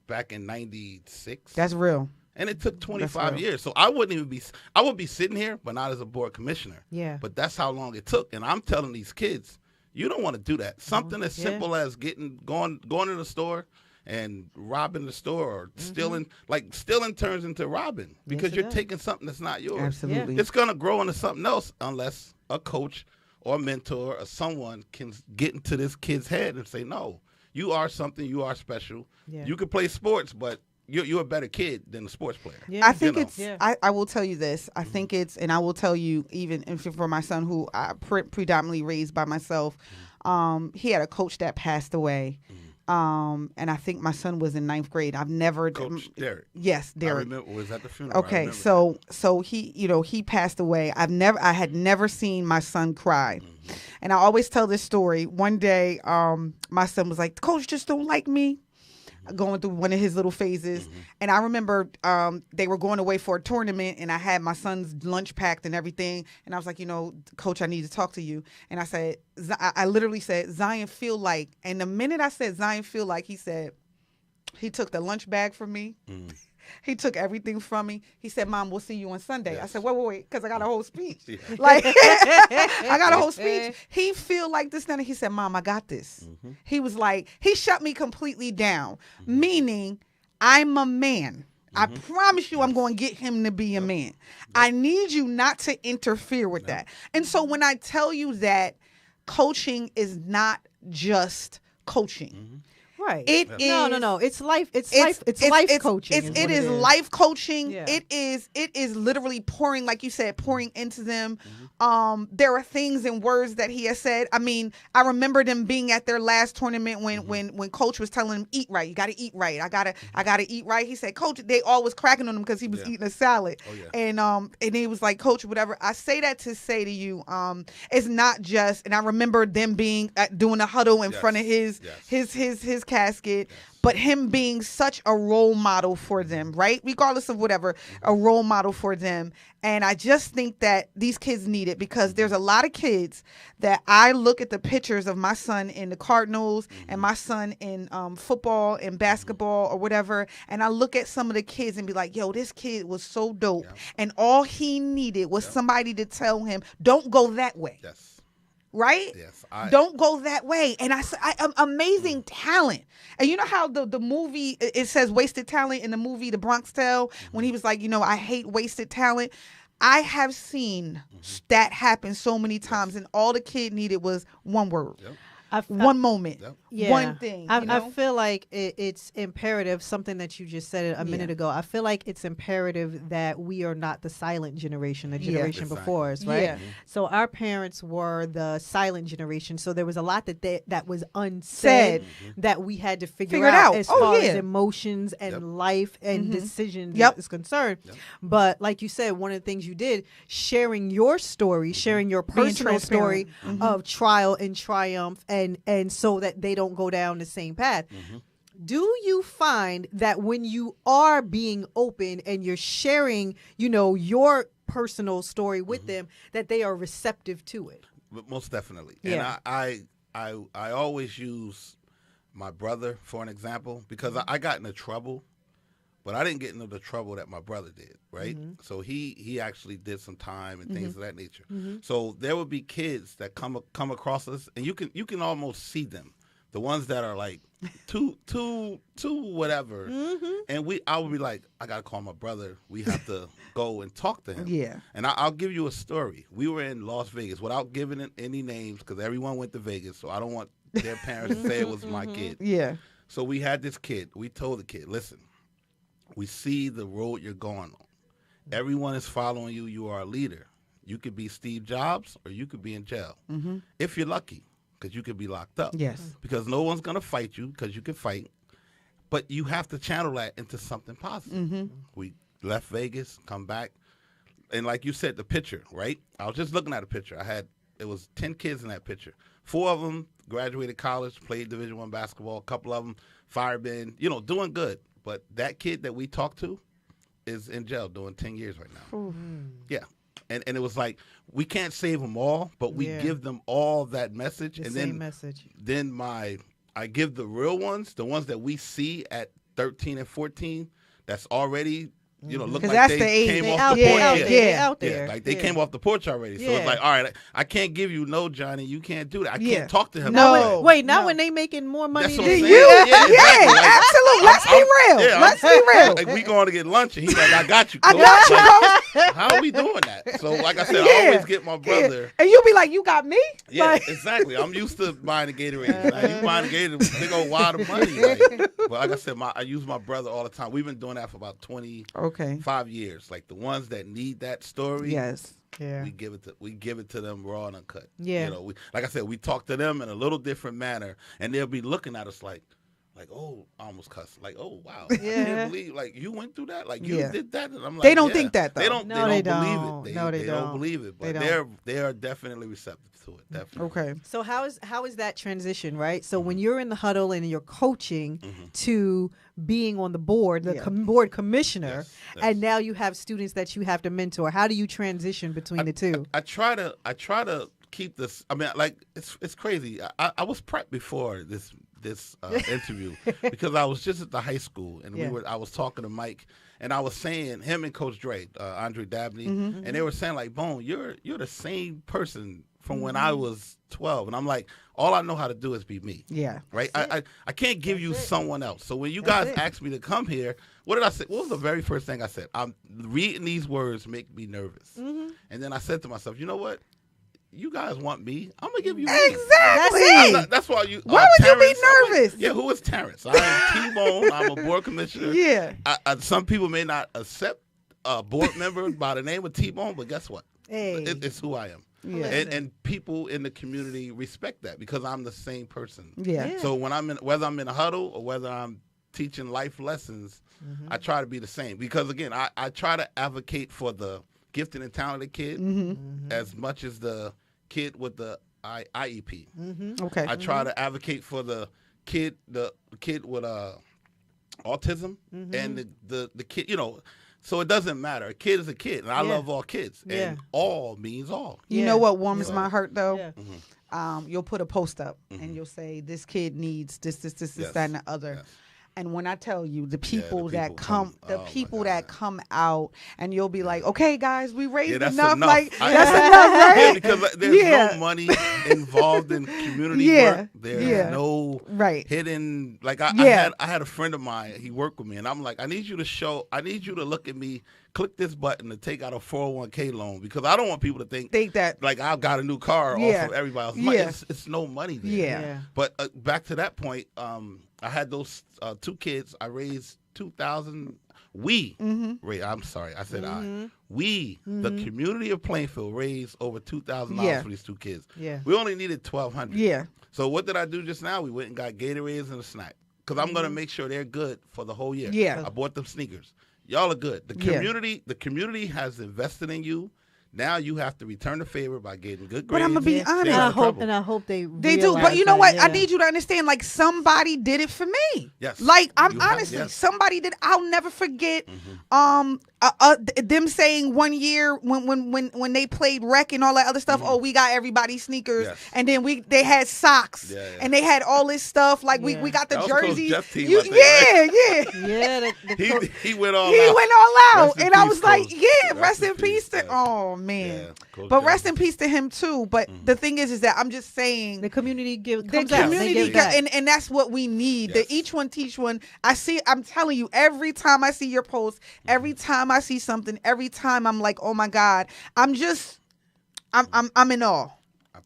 back in 96. That's real. And it took 25 years. So I would be sitting here, but not as a board commissioner. Yeah. But that's how long it took. And I'm telling these kids, you don't want to do that. Something as simple as going to the store and robbing the store or stealing, like stealing turns into robbing because you're taking something that's not yours. Absolutely. It's going to grow into something else unless a coach or a mentor or someone can get into this kid's head and say, no, you are something, you are special. Yeah. You can play sports, but you're a better kid than a sports player. Yeah. I think I will tell you this. I think it's, and I will tell you even for my son who I predominantly raised by myself, he had a coach that passed away. And I think my son was in 9th grade. I've never Coach Derek. Yes, Derek. I remember, was at the funeral. Okay, so he, he passed away. I had never seen my son cry. And I always tell this story. One day, my son was like, "The coach just don't like me." Going through one of his little phases. And I remember they were going away for a tournament and I had my son's lunch packed and everything. And I was like, Coach, I need to talk to you. And I said, I literally said, Zion feel like. And the minute I said Zion feel like, he said, he took the lunch bag from me. He took everything from me. He said, Mom, we'll see you on Sunday. Yes. I said, wait, because I got a whole speech. Like, I got a whole speech. He feel like this, and he said, Mom, I got this. He was like, he shut me completely down, meaning I'm a man. I promise you I'm going to get him to be a man. I need you not to interfere with that. And so when I tell you that coaching is not just coaching, Right. It is no. It's life. It's life coaching. It is life coaching. Yeah. It is literally pouring, like you said, pouring into them. There are things and words that he has said. I mean, I remember them being at their last tournament when Coach was telling them, eat right. You got to eat right. I gotta eat right. He said, Coach, they all was cracking on him because he was eating a salad. Oh, yeah. And he was like, Coach, whatever. I say that to say to you, it's not just. And I remember them being doing a huddle in front of his casket, but him being such a role model for them, right? Regardless of whatever, a role model for them. And I just think that these kids need it because there's a lot of kids that I look at the pictures of my son in the Cardinals and my son in football and basketball or whatever, and I look at some of the kids and be like, yo, this kid was so dope. And all he needed was somebody to tell him, don't go that way. Yes. Right? Yes. Don't go that way. And I amazing talent. And you know how the movie, it says wasted talent in the movie The Bronx Tale, when he was like, I hate wasted talent. I have seen that happen so many times, and all the kid needed was one word. One moment, one thing. I feel like it's imperative, something that you just said a minute ago. I feel like it's imperative that we are not the silent generation, the generation before us, right? Yeah. So our parents were the silent generation. So there was a lot that was unsaid that we had to figure out as far as emotions and life and decisions is concerned. But like you said, one of the things you did, sharing your story, sharing your personal story of trial and triumph, and so that they don't go down the same path. Do you find that when you are being open and you're sharing, your personal story with them, that they are receptive to it? Most definitely. Yeah. And I always use my brother for an example because I got into trouble, but I didn't get into the trouble that my brother did, right? So he actually did some time and things of that nature. So there would be kids that come across us, and you can almost see them, the ones that are like too whatever, and I would be like, I gotta call my brother. We have to go and talk to him. Yeah. And I'll give you a story. We were in Las Vegas without giving any names because everyone went to Vegas, so I don't want their parents to say it was my kid. Yeah. So we had this kid. We told the kid, listen. We see the road you're going on. Everyone is following you. You are a leader. You could be Steve Jobs or you could be in jail. If you're lucky, because you could be locked up. Yes. Because no one's going to fight you because you can fight. But you have to channel that into something positive. We left Vegas, come back. And like you said, the picture, right? I was just looking at a picture. It was 10 kids in that picture. 4 of them graduated college, played Division I basketball. A couple of them firemen, doing good. But that kid that we talked to is in jail doing 10 years right now. Mm-hmm. Yeah. And it was like, we can't save them all, but we give them all that message. The same message. Then I give the real ones, the ones that we see at 13 and 14, that's already, look like that's they came off the porch. Out there. Like they came off the porch already. So it's like, all right, I can't give you no, Johnny. You can't do that. I can't talk to him. No. Wait, now when they making more money That's what than I'm you. saying. Yeah, exactly. Absolutely. Let's be real. Let's be real. Like, we going to get lunch, and he's like, I got you. I Coach. got you, Like, how are we doing that? So, like I said, I always get my brother. And you be like, you got me? Yeah, Like, exactly. I'm used to buying the Gatorade. Like, you buying the Gatorade, big old wad of money. Like, but like I said, I use my brother all the time. We've been doing that for about 25 years. Like the ones that need that story. Yes. Yeah. We give it to them raw and uncut. Yeah. Like I said, we talk to them in a little different manner, and they'll be looking at us like, oh, I almost cussed. Like, oh wow, I can't believe like you went through that. Like you did that. And I'm like, they don't think that though. They don't believe it. They don't believe it. But they are definitely receptive to it. Definitely. Okay. So how is that transition, right? So when you're in the huddle and you're coaching to being on the board, the board commissioner, and now you have students that you have to mentor. How do you transition between the two? I try to keep this. I mean, like it's crazy. I was prepped before this interview because I was just at the high school and I was talking to Mike and I was saying him and Coach Dre, Andre Dabney, and they were saying like, Bone, you're the same person from when I was 12, and I'm like, all I know how to do is be me. Yeah. Right. I can't give you someone else. So when you guys asked me to come here, what did I say? What was the very first thing I said? I'm reading these words make me nervous, and then I said to myself, you know what? You guys want me? I'm gonna give you me. Exactly. That's why you. Why would Terrence, you be nervous? Yeah, who is Terrence? I am T-Bone. I'm a board commissioner. Yeah. Some people may not accept a board member by the name of T-Bone, but guess what? It's who I am. Yeah. And people in the community respect that because I'm the same person. Yeah. So when whether I'm in a huddle or whether I'm teaching life lessons, I try to be the same because again, I try to advocate for the gifted and talented kid as much as the kid with the IEP. Okay. I try to advocate for the kid with autism and the kid, so it doesn't matter. A kid is a kid, and I love all kids. And all means all. You know what warms my heart though? You'll put a post up and you'll say this kid needs this, that, and the other. Yes. And when I tell you the people that come out, and you'll be like, okay, guys, we raised enough. Like that's enough, right? Yeah, because there's no money involved in community work. There's no hidden. Like I had a friend of mine. He worked with me, and I'm like, I need you to look at me. Click this button to take out a 401k loan because I don't want people to think that like I've got a new car off of everybody else's money. It's no money there. Yeah. But back to that point, I had those 2 kids. I raised $2,000. I'm sorry, I said we, the community of Plainfield, raised over $2,000 for these 2 kids. Yeah. We only needed $1,200. Yeah. So what did I do just now? We went and got Gatorades and a snack because I'm gonna make sure they're good for the whole year. Yeah. I bought them sneakers. Y'all are good. The community has invested in you. Now you have to return the favor by getting good grades. But I'm gonna be honest. I hope they do. But you know what? I need you to understand. Like somebody did it for me. Yes. Like I'm honestly, somebody did. I'll never forget. Them saying one year when they played rec and all that other stuff. Oh, we got everybody sneakers, and then they had socks, and they had all this stuff. Like we got the jersey. He went all out. He went all out, and I was like, rest in peace to. Oh man, but rest in peace to him too. But the thing is that I'm just saying the community and that's what we need. The each one teach one. I'm telling you, every time I see your post, every time I see something, every time I'm like, oh my God, I'm in awe.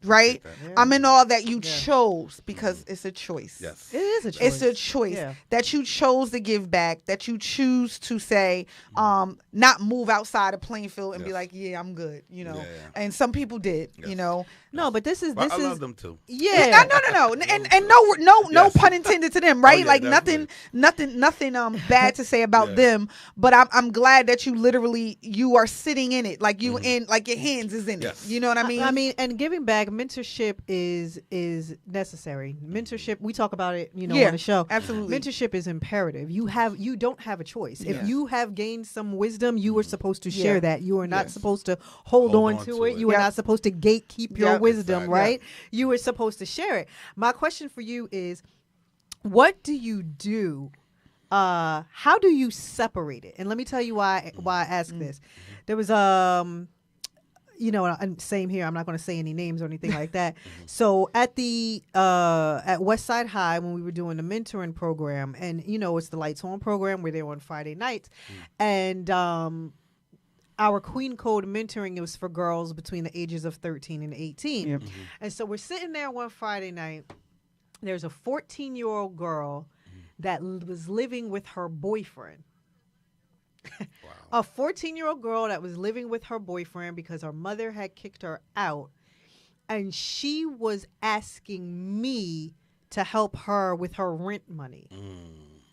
Right? Yeah. I'm in awe that you chose because it's a choice. Yes. It is a choice. It's a choice that you chose to give back, that you choose to say, not move outside of Plainfield and be like, I'm good, And some people did, No, but this is I love them too. Yeah. No. And no pun intended to them, right? Like nothing bad to say about them, but I'm glad that you are sitting in it. Like you in like your hands is in it. You know what I mean? I mean, and giving back Mag, mentorship is necessary. Mentorship, we talk about it, on the show. Absolutely. Mentorship is imperative. You don't have a choice. If you have gained some wisdom, you are supposed to share that. You are not supposed to hold on to it. You are not supposed to gatekeep your wisdom, right? You are supposed to share it. My question for you is, what do you do? How do you separate it? And let me tell you why I ask this. There was and same here. I'm not going to say any names or anything like that. So at West Side High, when we were doing the mentoring program, and it's the Lights On program, we're there on Friday nights, and our Queen Code mentoring, it was for girls between the ages of 13 and 18. And so we're sitting there one Friday night. There's a 14-year-old girl that was living with her boyfriend. A 14-year-old girl that was living with her boyfriend because her mother had kicked her out. And she was asking me to help her with her rent money.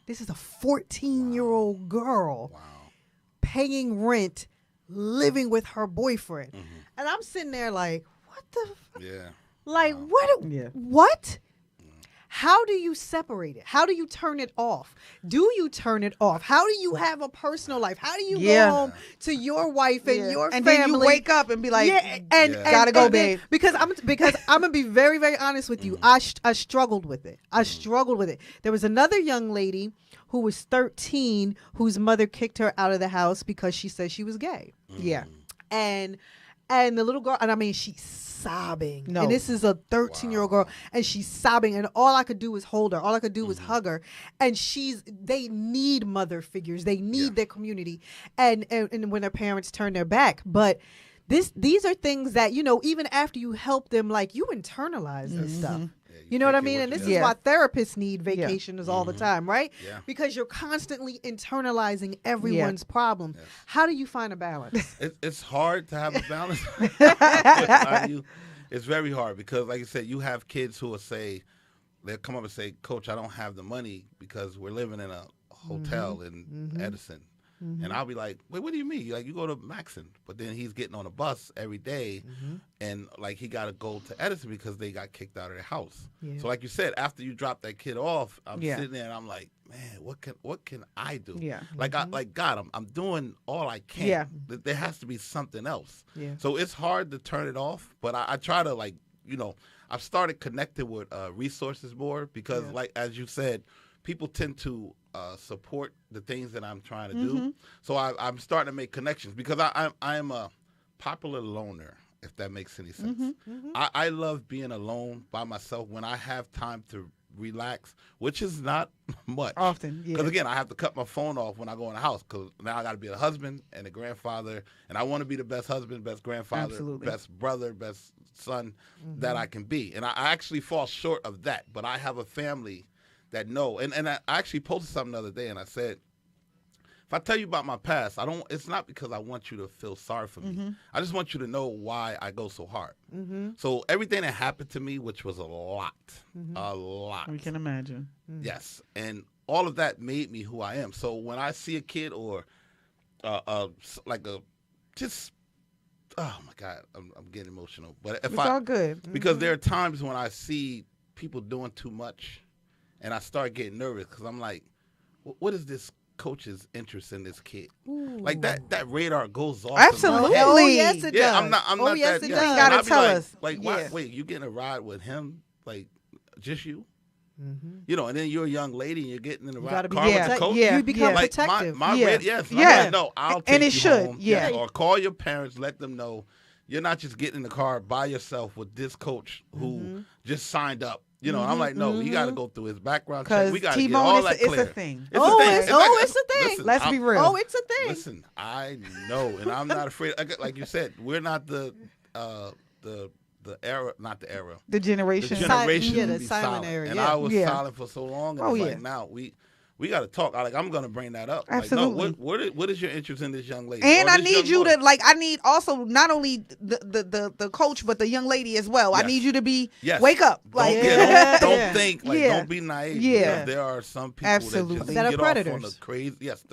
This is a 14-year-old girl paying rent, living with her boyfriend. And I'm sitting there like, what the? Like, what? How do you separate it? How do you turn it off? Do you turn it off? How do you have a personal life? How do you go home to your wife and your family? Then you wake up and be like, gotta go, babe. Because I'm gonna be very, very honest with you. I struggled with it. There was another young lady who was 13 whose mother kicked her out of the house because she said she was gay. And the little girl, and I mean, she's sobbing. And this is a 13-year-old girl, and she's sobbing, and all I could do was hold her. All I could do was hug her. And they need mother figures. They need their community. And when their parents turn their back. But these are things that, even after you help them, like, you internalize this stuff. You know what I mean? And this is why therapists need vacations all the time, right? Because you're constantly internalizing everyone's problem. How do you find a balance? It's hard to have a balance. It's very hard because, like I said, you have kids who will say, they'll come up and say, Coach, I don't have the money because we're living in a hotel in Edison. And I'll be like, wait, what do you mean? Like, you go to Maxon, but then he's getting on a bus every day, and like he got to go to Edison because they got kicked out of their house. So, like you said, after you drop that kid off, I'm sitting there and I'm like, man, what can I do? Like, God, I'm doing all I can. There has to be something else. So it's hard to turn it off, but I try to, like, I've started connecting with resources more because, like as you said, people tend to support the things that I'm trying to do. So I'm starting to make connections because I'm a popular loner, if that makes any sense. I love being alone by myself when I have time to relax, which is not much. Often, because again, I have to cut my phone off when I go in the house because now I got to be a husband and a grandfather, and I want to be the best husband, best grandfather, best brother, best son that I can be. And I actually fall short of that, but I have a family that know. And I actually posted something the other day, and I said, if I tell you about my past, it's not because I want you to feel sorry for me. I just want you to know why I go so hard. So everything that happened to me, which was a lot. We can imagine. Yes. And all of that made me who I am. So when I see a kid or oh my God, I'm getting emotional. But it's all good. Because there are times when I see people doing too much, and I start getting nervous because I'm like, what is this coach's interest in this kid? Like that radar goes off. Absolutely. Oh, yes, it does. Yeah, I'm not yes, that. it Yeah. does. You gotta tell us. Like, wait, you getting a ride with him? Like, just you? And then you're a young lady and you're getting in the ride car with the coach. You become like, protective. Yes. No, I'll take and it you should. home. Yes. Or call your parents, let them know you're not just getting in the car by yourself with this coach who just signed up. I'm like, no, you got to go through his background check. We got to get all that clear. It's a thing. It's a thing. It's a thing. Listen, Let's be real. Oh, it's a thing. Listen, I know, and I'm not afraid. Like you said, we're not the era, not the era. The generation. The generation the to be silent silent. era. And I was silent for so long. And like, now we got to talk. I'm going to bring that up. Absolutely. Like, no, what is your interest in this young lady? And I need you to, like, I need also not only the coach, but the young lady as well. Yes. I need you to be, wake up. Don't think, don't be naive. Yeah. There are some people that just that are get predators. off on the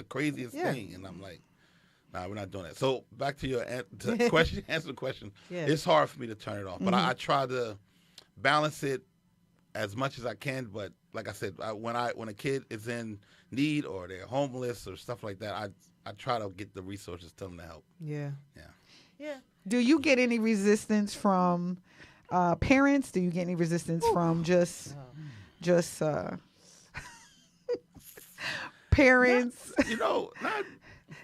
craziest thing. And I'm like, Nah, we're not doing that. So back to your question. Answer the question. Yeah. It's hard for me to turn it off, but I try to balance it as much as I can. But like I said, when a kid is in need or they're homeless or stuff like that, I try to get the resources to them to help. Yeah. Do you get any resistance from parents? Do you get any resistance from just parents? Not.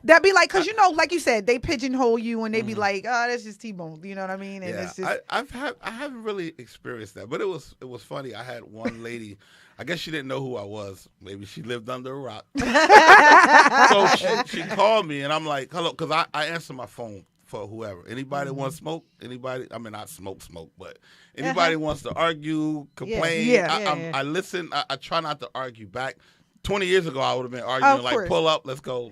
That'd be like, because like you said, they pigeonhole you and they be like, oh, that's just T-Bone. You know what I mean? And it's just I haven't really experienced that, but it was funny. I had one lady. I guess she didn't know who I was. Maybe she lived under a rock. So she called me, and I'm like, hello, because I answer my phone for whoever. Anybody want to smoke? Anybody? I mean, not smoke, but anybody wants to argue, complain. I listen. I try not to argue back. 20 years ago, I would have been arguing like, pull up, let's go.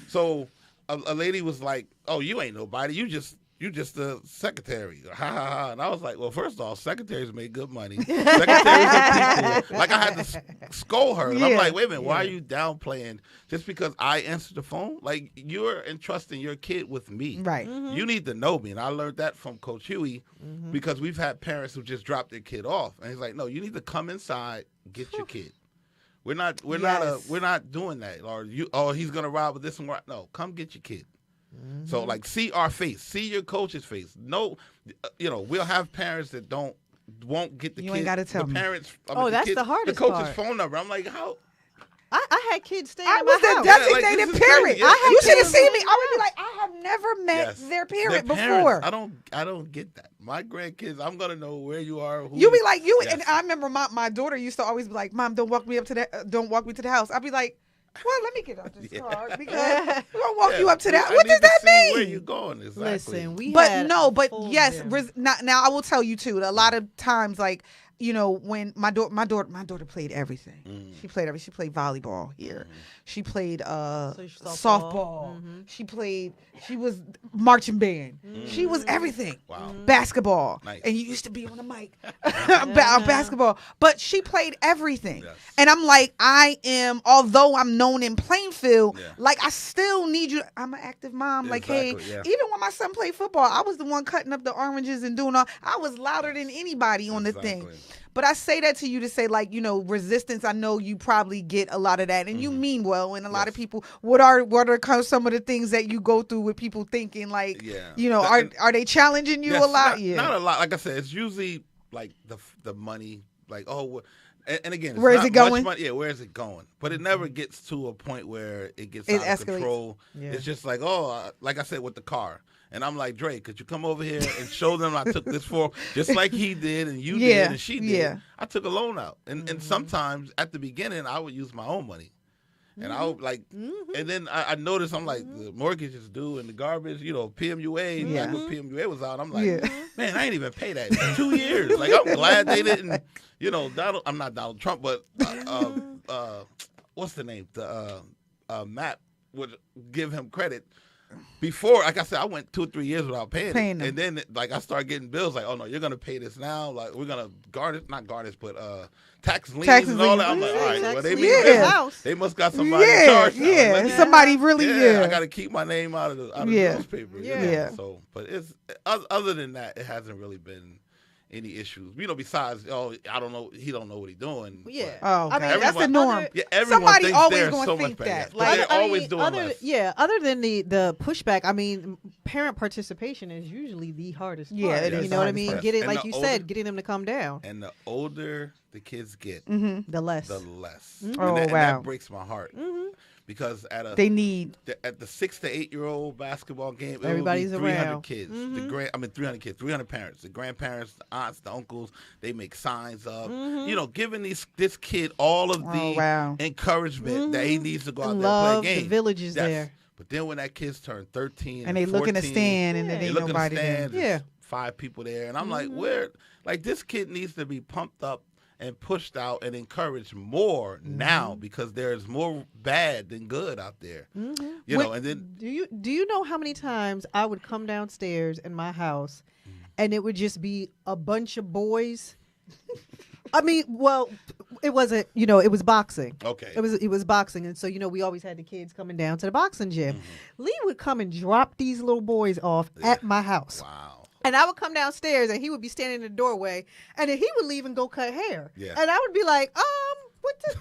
So a lady was like, oh, you ain't nobody. You just the secretary. Ha, ha, ha. And I was like, well, first off, secretaries make good money. Secretaries are people. Like, I had to scold her. And I'm like, wait a minute, why are you downplaying just because I answered the phone? Like, you're entrusting your kid with me. Right. You need to know me. And I learned that from Coach Huey because we've had parents who just dropped their kid off. And he's like, no, you need to come inside, get your kid. We're not doing that. Or he's gonna ride with this one. No, come get your kid. So like, see our face, see your coach's face. No, we'll have parents that won't get the kid. You ain't gotta tell the me. parents. That's the hardest The coach's part. phone number. I'm like, how? I had kids staying I in was my the house. designated parent. crazy. You should have seen me. I would be like, I have never met their parent Their before. parents, I don't get that. My grandkids, I'm gonna know where you are. You be like Yes. and I remember my daughter used to always be like, Mom, don't walk me to the house. I'd be like, well, let me get out this car because we're gonna walk you up to that. I What need does that to see mean? Where you going? Exactly. Listen, yes. Now I will tell you too. A lot of times, like when my daughter played everything. She played everything. She played volleyball here. She played softball. She was marching band. She was everything. Wow. Basketball. Nice. And you used to be on the mic. Basketball. But she played everything. Yes. And I'm like, although I'm known in Plainfield, like I still need you. I'm an active mom. Like, hey, even when my son played football, I was the one cutting up the oranges and doing all. I was louder than anybody on the thing. But I say that to you to say, like, resistance. I know you probably get a lot of that, and you mean well. And a lot of people, what are some of the things that you go through with people thinking, like, are they challenging you a lot? Not a lot. Like I said, it's usually like the money, like and again, it's where is not it going? Much money. Where is it going? But it never gets to a point where it gets out of control. Yeah. It's just like, like I said with the car. And I'm like, Dre, could you come over here and show them I took this for, just like he did and you did and she did. Yeah. I took a loan out. And sometimes at the beginning, I would use my own money. And I would and then I noticed, I'm like, the mortgage is due and the garbage, PMUA, like when PMUA was out, I'm like, man, I ain't even pay that in 2 years. Like, I'm glad they didn't, I'm not Donald Trump, but what's the name? Matt would give him credit. Before, like I said, I went 2 or 3 years without paying it. And then, like, I started getting bills like, oh, no, you're going to pay this now. Like, we're going to tax liens and all that. I'm like, all right, well, they mean business. They must got somebody in charge now. Yeah, somebody really, I got to keep my name out of the newspaper. So, but it's other than that, it hasn't really been any issues. Besides, I don't know, he don't know what he's doing. Yeah. Oh, okay. That's the norm. Everyone Somebody thinks always they're going so to think much that. Like, they're always doing less. Yeah, other than the pushback, I mean, parent participation is usually the hardest part. Yeah, it is. You know what I mean? Yes. Getting, And like you said, getting them to calm down. And the older the kids get, the less. Oh, and wow. that breaks my heart. Because at the 6 to 8 year old basketball game, everybody's it would be 300 around. kids. 300 kids, 300 parents, the grandparents, the aunts, the uncles. They make signs up, giving this kid all of the encouragement that he needs to go out there and play a game. The village is there. But then when that kid's turn 13 and they 14, look in the stand and there ain't nobody there. 5 people there, and I'm like, where? Like, this kid needs to be pumped up and pushed out and encouraged more now because there's more bad than good out there. And then do you know how many times I would come downstairs in my house and it would just be a bunch of boys? I mean, well, it wasn't, it was boxing. Okay. It was boxing. And so, we always had the kids coming down to the boxing gym. Lee would come and drop these little boys off at my house. Wow. And I would come downstairs and he would be standing in the doorway and then he would leave and go cut hair. Yeah. And I would be like, what the?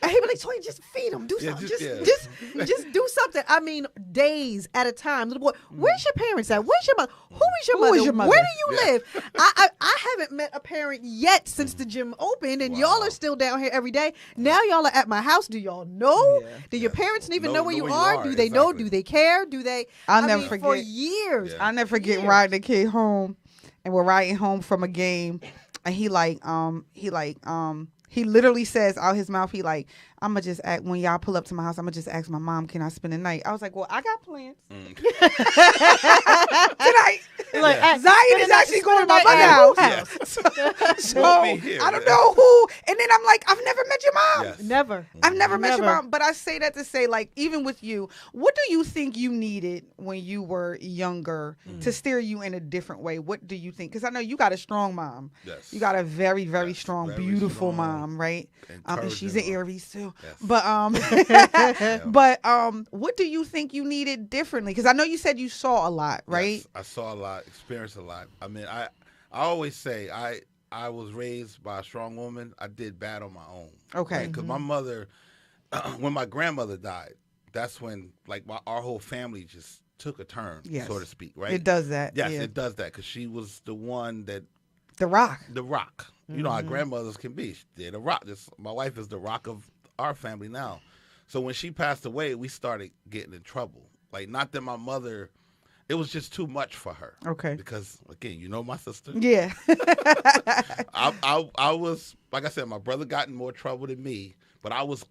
And he'd be like, Toya, just feed him. Do something. Just do something. I mean, days at a time. Little boy, where's your parents at? Where's your mother? Who is your mother? Where do you live? I haven't met a parent yet since the gym opened, and y'all are still down here every day. Now y'all are at my house. Do y'all know? Yeah. Do your parents even know where you are? Do they know? Do they care? Do they? I'll never forget. For years. Yeah. I'll never forget riding the kid home, and we're riding home from a game, and he literally says out his mouth, I'ma just act when y'all pull up to my house, I'ma just ask my mom, can I spend the night? I was like, well, I got plans. Tonight. Zion is actually going to my mother's house. So I don't know who. And then I'm like, I've never met your mom. Yes. Never. I've never met your mom. But I say that to say, even with you, what do you think you needed when you were younger to steer you in a different way? What do you think? Because I know you got a strong mom. Yes. You got a very, very strong, very beautiful strong, mom, right? And she's an Aries too. Yes. But what do you think you needed differently? Because I know you said you saw a lot, right? Yes, I saw a lot, experienced a lot. I mean, I always say I was raised by a strong woman. I did bad on my own. Okay. Because my mother, when my grandmother died, that's when our whole family just took a turn, so to speak. Right. It does that. Yes, it does that because she was the one that. The rock. The rock. You know how grandmothers can be. They're the rock. My wife is the rock of our family now. So when she passed away, we started getting in trouble. Not that my mother, it was just too much for her. Okay. Because again, my sister. Yeah. I was, like I said, my brother got in more trouble than me, but I was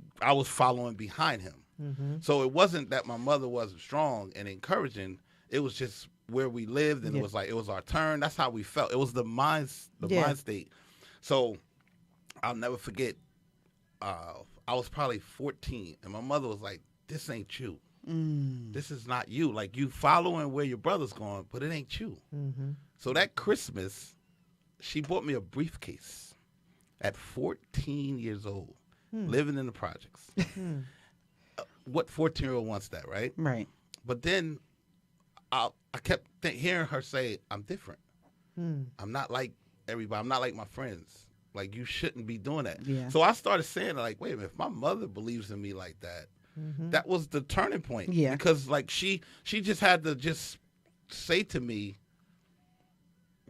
following behind him. Mm-hmm. So it wasn't that my mother wasn't strong and encouraging. It was just where we lived, and it was our turn. That's how we felt. It was the mind state. So I'll never forget. I was probably 14, and my mother was like, "This ain't you. This is not you. You following where your brother's going, but it ain't you." Mm-hmm. So that Christmas, she bought me a briefcase at 14 years old, living in the projects. What 14-year-old wants that, right? Right. But then I kept hearing her say, "I'm different. I'm not like everybody. I'm not like my friends. You shouldn't be doing that." Yeah. So I started saying, wait a minute, if my mother believes in me like that, that was the turning point. Yeah. Because she just had to just say to me,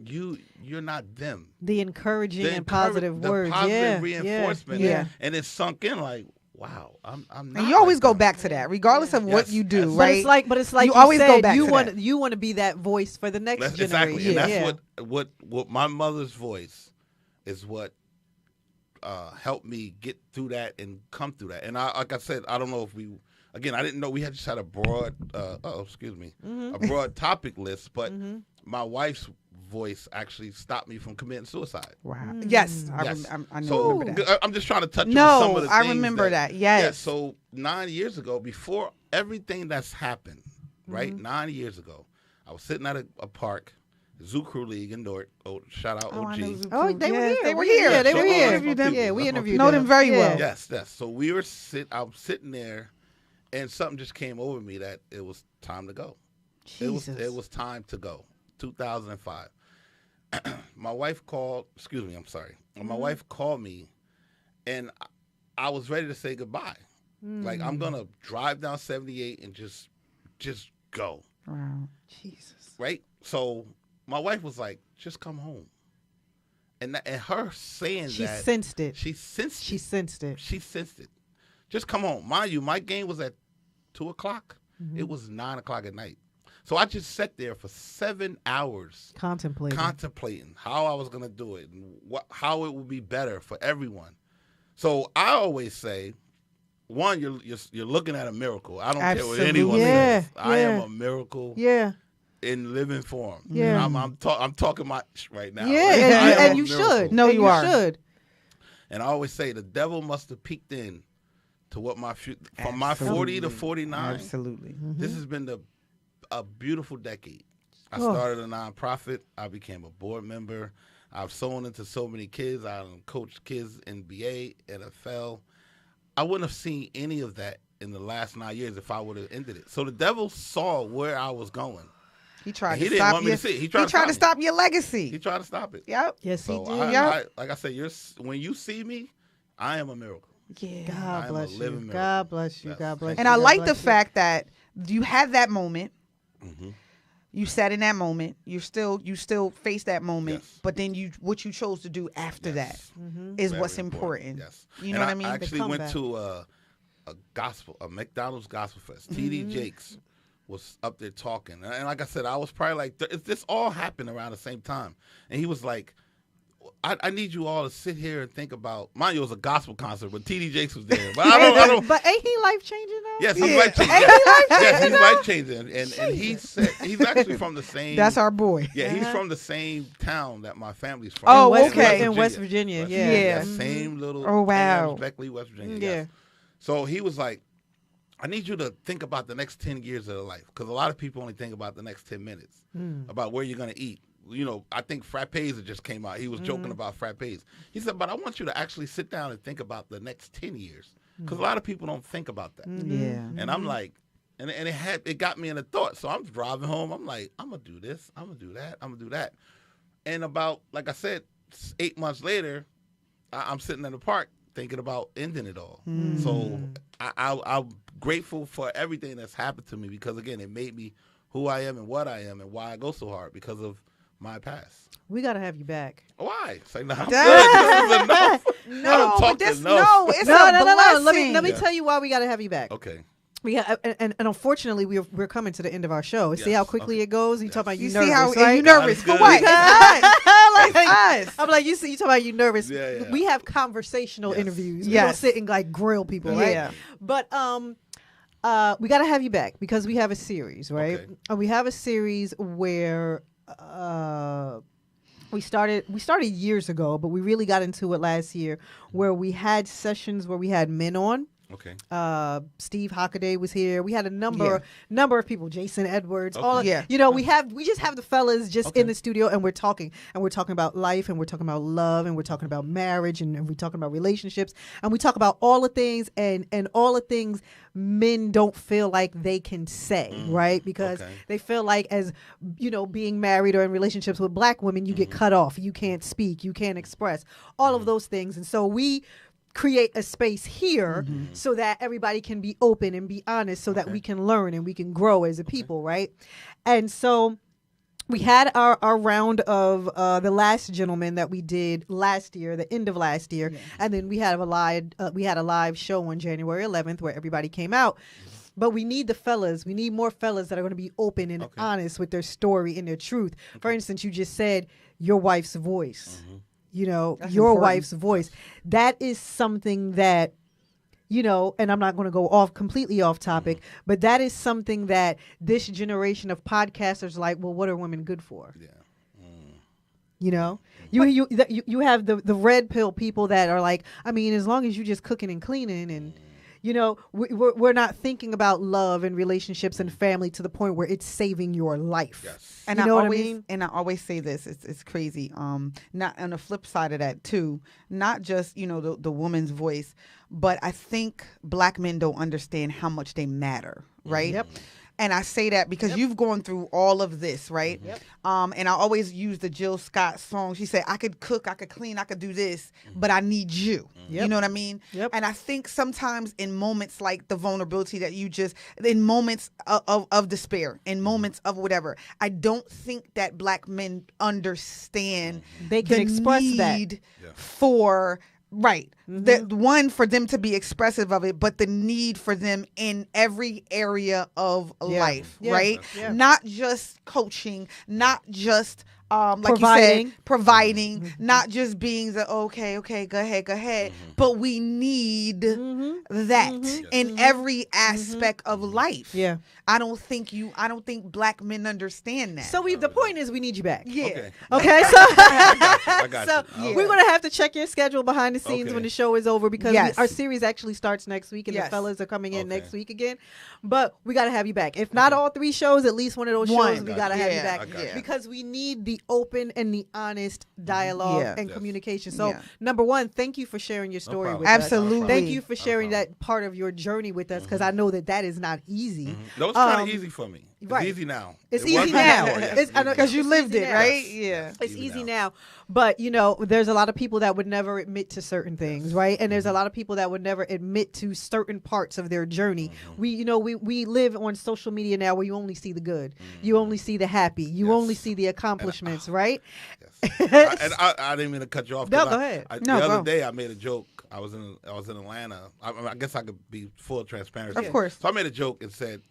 you're not them. The encouraging and positive words. The positive yeah. reinforcement. Yeah. And it sunk in wow, I'm not. And you always go back to that, regardless of what you do, right? But it's like you always said, go back you to want that. you want to be that voice for the next generation. Exactly. And that's what my mother's voice is what helped me get through that and come through that. And like I said, I don't know if I didn't know we just had a broad, a broad topic list, but my wife's voice actually stopped me from committing suicide. Wow. Yes. I remember that. I'm just trying to touch on some of the things. I remember that. Yes. Yeah, so 9 years ago, before everything that's happened, right? 9 years ago, I was sitting at a park, Zoo Crew League in Newark. Oh, shout out OG. They were here. They were here. Yeah, they were here. Interviewed them. Yeah, we interviewed know them very well. Yes. So I'm sitting there, and something just came over me that it was time to go. Jesus. It was time to go. 2005. My wife called. Excuse me. I'm sorry. My wife called me, and I was ready to say goodbye. I'm gonna drive down 78 and just go. Wow. Jesus. Right. So my wife was like, "Just come home." And her saying she that, sensed it. She sensed it. She sensed it. Just come home. Mind you, my game was at 2:00. It was 9:00 at night. So I just sat there for 7 hours contemplating how I was going to do it and how it would be better for everyone. So I always say, one, you're looking at a miracle. I don't care what anyone says. I am a miracle. Yeah. In living form. Yeah. I'm talking my right now. Yeah, and you should. No, you are. Should. And I always say the devil must have peeked in to what from my 40 to 49. Absolutely. This has been a beautiful decade. I started a nonprofit. I became a board member. I've sown into so many kids. I've coached kids in NBA, NFL. I wouldn't have seen any of that in the last 9 years if I would have ended it. So the devil saw where I was going. He tried he to didn't stop want me you. to see it. He tried to stop your legacy. He tried to stop it. Yep. Yes, So he did. like I said, when you see me, I am a miracle. Yeah. God bless you. living miracle. God bless you. Yes. God bless you. And I God like bless the you. fact that you had that moment. Mm-hmm. You sat in that moment. You still face that moment. Yes. But then what you chose to do after that is Very what's important. Yes. You know what I mean? I actually went comeback. to a McDonald's gospel fest. TD Jakes was up there talking, and like I said, I was probably like, this all happened around the same time, and he was like, I need you all to sit here and think about. Mind you, it was a gospel concert, but TD Jakes was there. But I don't. But ain't he life changing though? Yes, he's life changing. Yes, he's life changing, and he said he's actually from the same. That's our boy. Yeah, he's from the same town that my family's from. Oh, West, okay. In West Virginia. Yeah. Yeah. Same little. Oh, wow. town, Beckley, West Virginia. Yeah. Yes. So he was like, I need you to think about the next 10 years of their life, because a lot of people only think about the next 10 minutes, about where you're going to eat. You know, I think frappes that just came out. He was joking about frappes. He said, but I want you to actually sit down and think about the next 10 years, because a lot of people don't think about that. Yeah. And I'm like, and it got me in a thought. So I'm driving home. I'm like, I'm going to do this. I'm going to do that. I'm going to do that. And about, like I said, 8 months later, I'm sitting in the park thinking about ending it all. So I'm grateful for everything that's happened to me, because, again, it made me who I am and what I am and why I go so hard, because of my past. We gotta have you back. Why? Say, no, I'm good. This is enough. No, but this enough. no, it's No. a blessing. Let me tell you why we gotta have you back. Okay. We and unfortunately we're coming to the end of our show. See Yes. how quickly it goes. You talk about you You nervous, see how right? you nervous That's for good. what? It's us. Like, It's us. I'm like, you talk about you nervous. Yeah. We have conversational interviews. We Yes. don't sit and like grill people, right? Yeah. But we gotta have you back because we have a series, right? Okay. And we have a series where we started years ago, but we really got into it last year, where we had sessions where we had men on. Okay. Steve Hockaday was here. We had a number of people. Jason Edwards. Okay. All of, Yeah. you know, we just have the fellas just in the studio, and we're talking about life, and we're talking about love, and we're talking about marriage, and we're talking about relationships, and we talk about all the things and all the things men don't feel like they can say, right? Because they feel like, as you know, being married or in relationships with black women, you get cut off. You can't speak. You can't express all of those things, and so we create a space here so that everybody can be open and be honest, so that we can learn and we can grow as a people, right? And so we had our round of the last gentleman that we did last year, the end of last year, and then we had a live show on January 11th where everybody came out. But we need the fellas. We need more fellas that are going to be open and honest with their story and their truth. For instance, you just said your wife's voice. You know, That's your important. wife's voice. That is something that, you know, and I'm not going to go completely off topic, but that is something that this generation of podcasters are like, well, what are women good for? Yeah. You know, you have the red pill people that are like, I mean, as long as you just cooking and cleaning and, you know, we're not thinking about love and relationships and family to the point where it's saving your life. Yes. And you know I what always I mean? and I always say this, it's crazy. Not on the flip side of that too, not just, you know, the woman's voice, but I think black men don't understand how much they matter, right? Yep. And I say that because you've gone through all of this, right? Yep. And I always use the Jill Scott song. She said, I could cook, I could clean, I could do this, but I need you. You know what I mean? Yep. And I think sometimes in moments like the vulnerability that you just, in moments of despair, in moments of whatever, I don't think that black men understand They can the express that. need for the one, for them to be expressive of it, but the need for them in every area of life, Yeah. right? Yeah. Not just coaching, not just like Providing. you said, providing, not just being the okay, go ahead, but we need that in every aspect of life. Yeah. I don't think black men understand that. So the point is we need you back. Yeah. Okay, so I got so you. we're gonna have to check your schedule behind the scenes Okay. when the show is over, because Yes. our series actually starts next week, and the Yes. fellas are coming in Okay. next week again. But we gotta have you back. If not all 3 shows, at least one of those One. shows we gotta have you Yeah. back, I got you. because we need the open and the honest dialogue and communication. So number one, thank you for sharing your story with us. Absolutely. Thank you for sharing that part of your journey with us, because I know that is not easy. No, it's kind of easy for me. It's right. easy now. It's easy now. Because you lived it, right? Yeah. It's easy now. But, there's a lot of people that would never admit to certain things, right? And there's a lot of people that would never admit to certain parts of their journey. We live on social media now where you only see the good. You only see the happy. You only see the accomplishments, right? I didn't mean to cut you off. No, go ahead. The other day I made a joke. I was in Atlanta. I guess I could be full transparency. Of course. So I made a joke and said,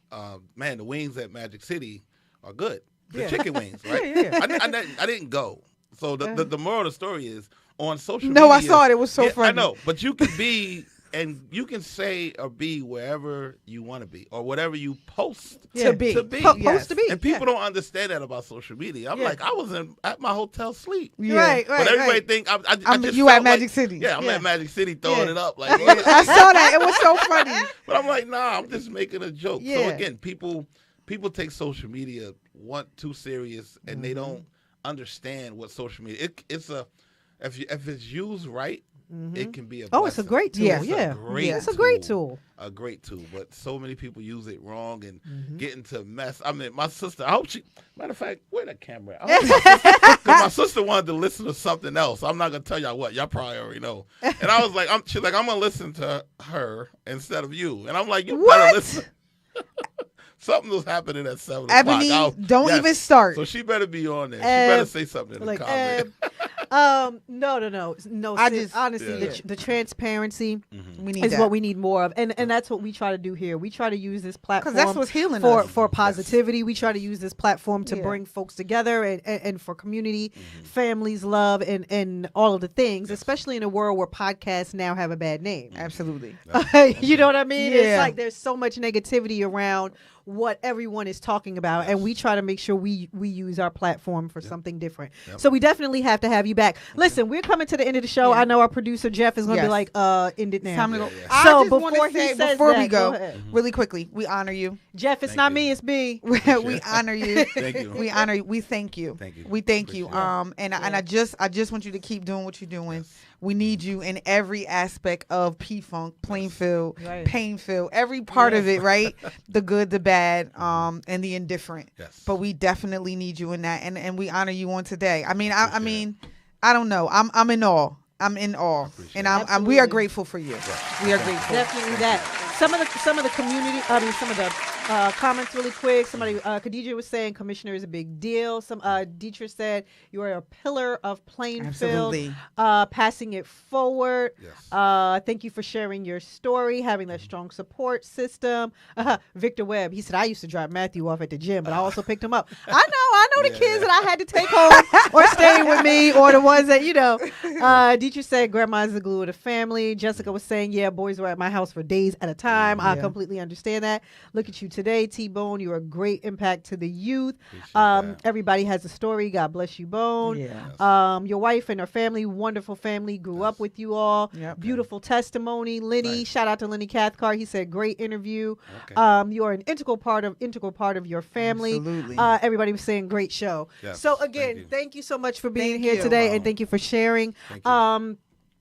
man, the wings at Magic City are good. The chicken wings, right? I didn't go. So the moral of the story is, on social media. No, I saw it. It was so funny. I know. But you can be, and you can say or be wherever you want to be, or whatever you post to be. Post to be. And people don't understand that about social media. I'm like, I was at my hotel sleep. Yeah. Right. But everybody think I just you at Magic City. Yeah, I'm at Magic City throwing it up. Like I saw that. It was so funny. But I'm like, nah, I'm just making a joke. Yeah. So again, people take social media too serious, and they don't understand what social media. If it's used right, it can be a blessing. It's a great tool. It's a great tool. A great tool, but so many people use it wrong and get into mess. I mean, my sister, I hope matter of fact, where the camera at? My sister wanted to listen to something else. I'm not going to tell y'all what. Y'all probably already know. And I was like, she's like, I'm going to listen to her instead of you. And I'm like, you better listen. Something was happening at 7 o'clock. Ebony, don't even start. So she better be on there. She better say something in the comment. No. I just honestly, the transparency we need is what we need more of, and that's what we try to do here. We try to use this platform because that's what's healing for us. For positivity. We try to use this platform to bring folks together and for community, families, love, and all of the things. Especially in a world where podcasts now have a bad name. Absolutely. You know what I mean? Yeah. It's like there's so much negativity around what everyone is talking about, and we try to make sure we use our platform for something different. So we definitely have to have you back. Listen, we're coming to the end of the show. I know our producer Jeff is going to be like, end it now. Time to go. So I just want to say before we go, really quickly, we honor you, Jeff. It's not me, it's B. We honor you. Thank you. We honor you. We thank you. Thank you. We thank you. And I just want you to keep doing what you're doing. Yes. We need you in every aspect of P-Funk, Plainfield, Painfield, every part of it, right? The good, the bad, and the indifferent. Yes. But we definitely need you in that, and we honor you on today. I mean, I don't know. I'm in awe. I'm in awe, and we are grateful for you. Right. We are grateful. Definitely that. Some of the community. Some of the comments really quick. Somebody, Khadija was saying commissioner is a big deal. Some Dietrich said you are a pillar of Plainfield. Absolutely. Passing it forward. Yes. Thank you for sharing your story, having that strong support system. Victor Webb, he said, I used to drop Matthew off at the gym, but I also picked him up. I know the kids that I had to take home or staying with me, or the ones that, Dietrich said grandma's the glue of the family. Jessica was saying, boys were at my house for days at a time. I completely understand that. Look at you today, T-Bone. You're a great impact to the youth. Everybody has a story. God bless you, Bone. Yes. Your wife and her family, wonderful family, grew up with you all. Yep. Beautiful testimony. Lenny, shout out to Lenny Cathcart. He said, great interview. Okay. You are an integral part of your family. Absolutely. Everybody was saying great show. Yes. So again, thank you so much for being Thank here you. today, Wow. and thank you for sharing. Thank you.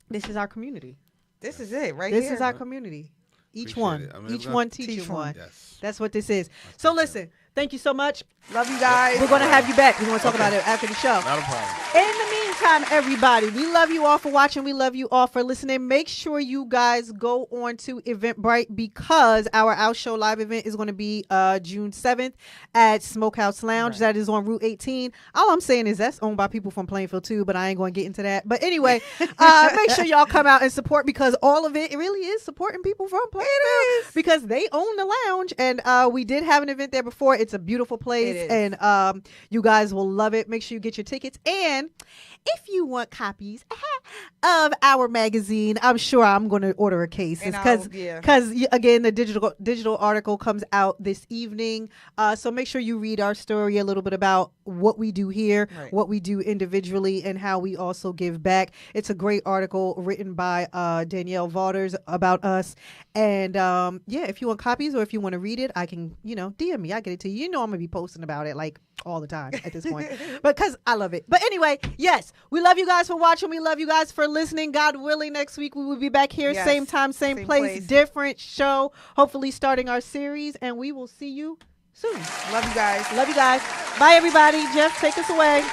This is our community. This is it, right This here. is our community. Each Appreciate one. it. I mean, Each one teach one. Yes. That's what this is. So listen, thank you so much. Love you guys. We're going to have you back. We're going to talk about it after the show. Not a problem. In the meantime, everybody, we love you all for watching. We love you all for listening. Make sure you guys go on to Eventbrite, because our Out Show live event is going to be June 7th at Smokehouse Lounge. That is on Route 18. All I'm saying is that's owned by people from Plainfield too, but I ain't going to get into that. But anyway, make sure y'all come out and support, because all of it really is supporting people from Plainfield, because they own the lounge. And we did have an event there before. It's a beautiful place, and you guys will love it. Make sure you get your tickets. And if you want copies of our magazine, I'm sure I'm going to order a case, because again, the digital article comes out this evening. So make sure you read our story, a little bit about what we do here, what we do individually, and how we also give back. It's a great article written by Danielle Vaughters about us. And if you want copies or if you want to read it, I can, DM me. I get it to you. I'm going to be posting about it like all the time at this point, because I love it. But anyway, yes, we love you guys for watching. We love you guys for listening. God willing, next week we will be back here, same time, same place, different show, hopefully starting our series, and we will see you soon. Love you guys. Love you guys. Bye, everybody. Jeff, take us away.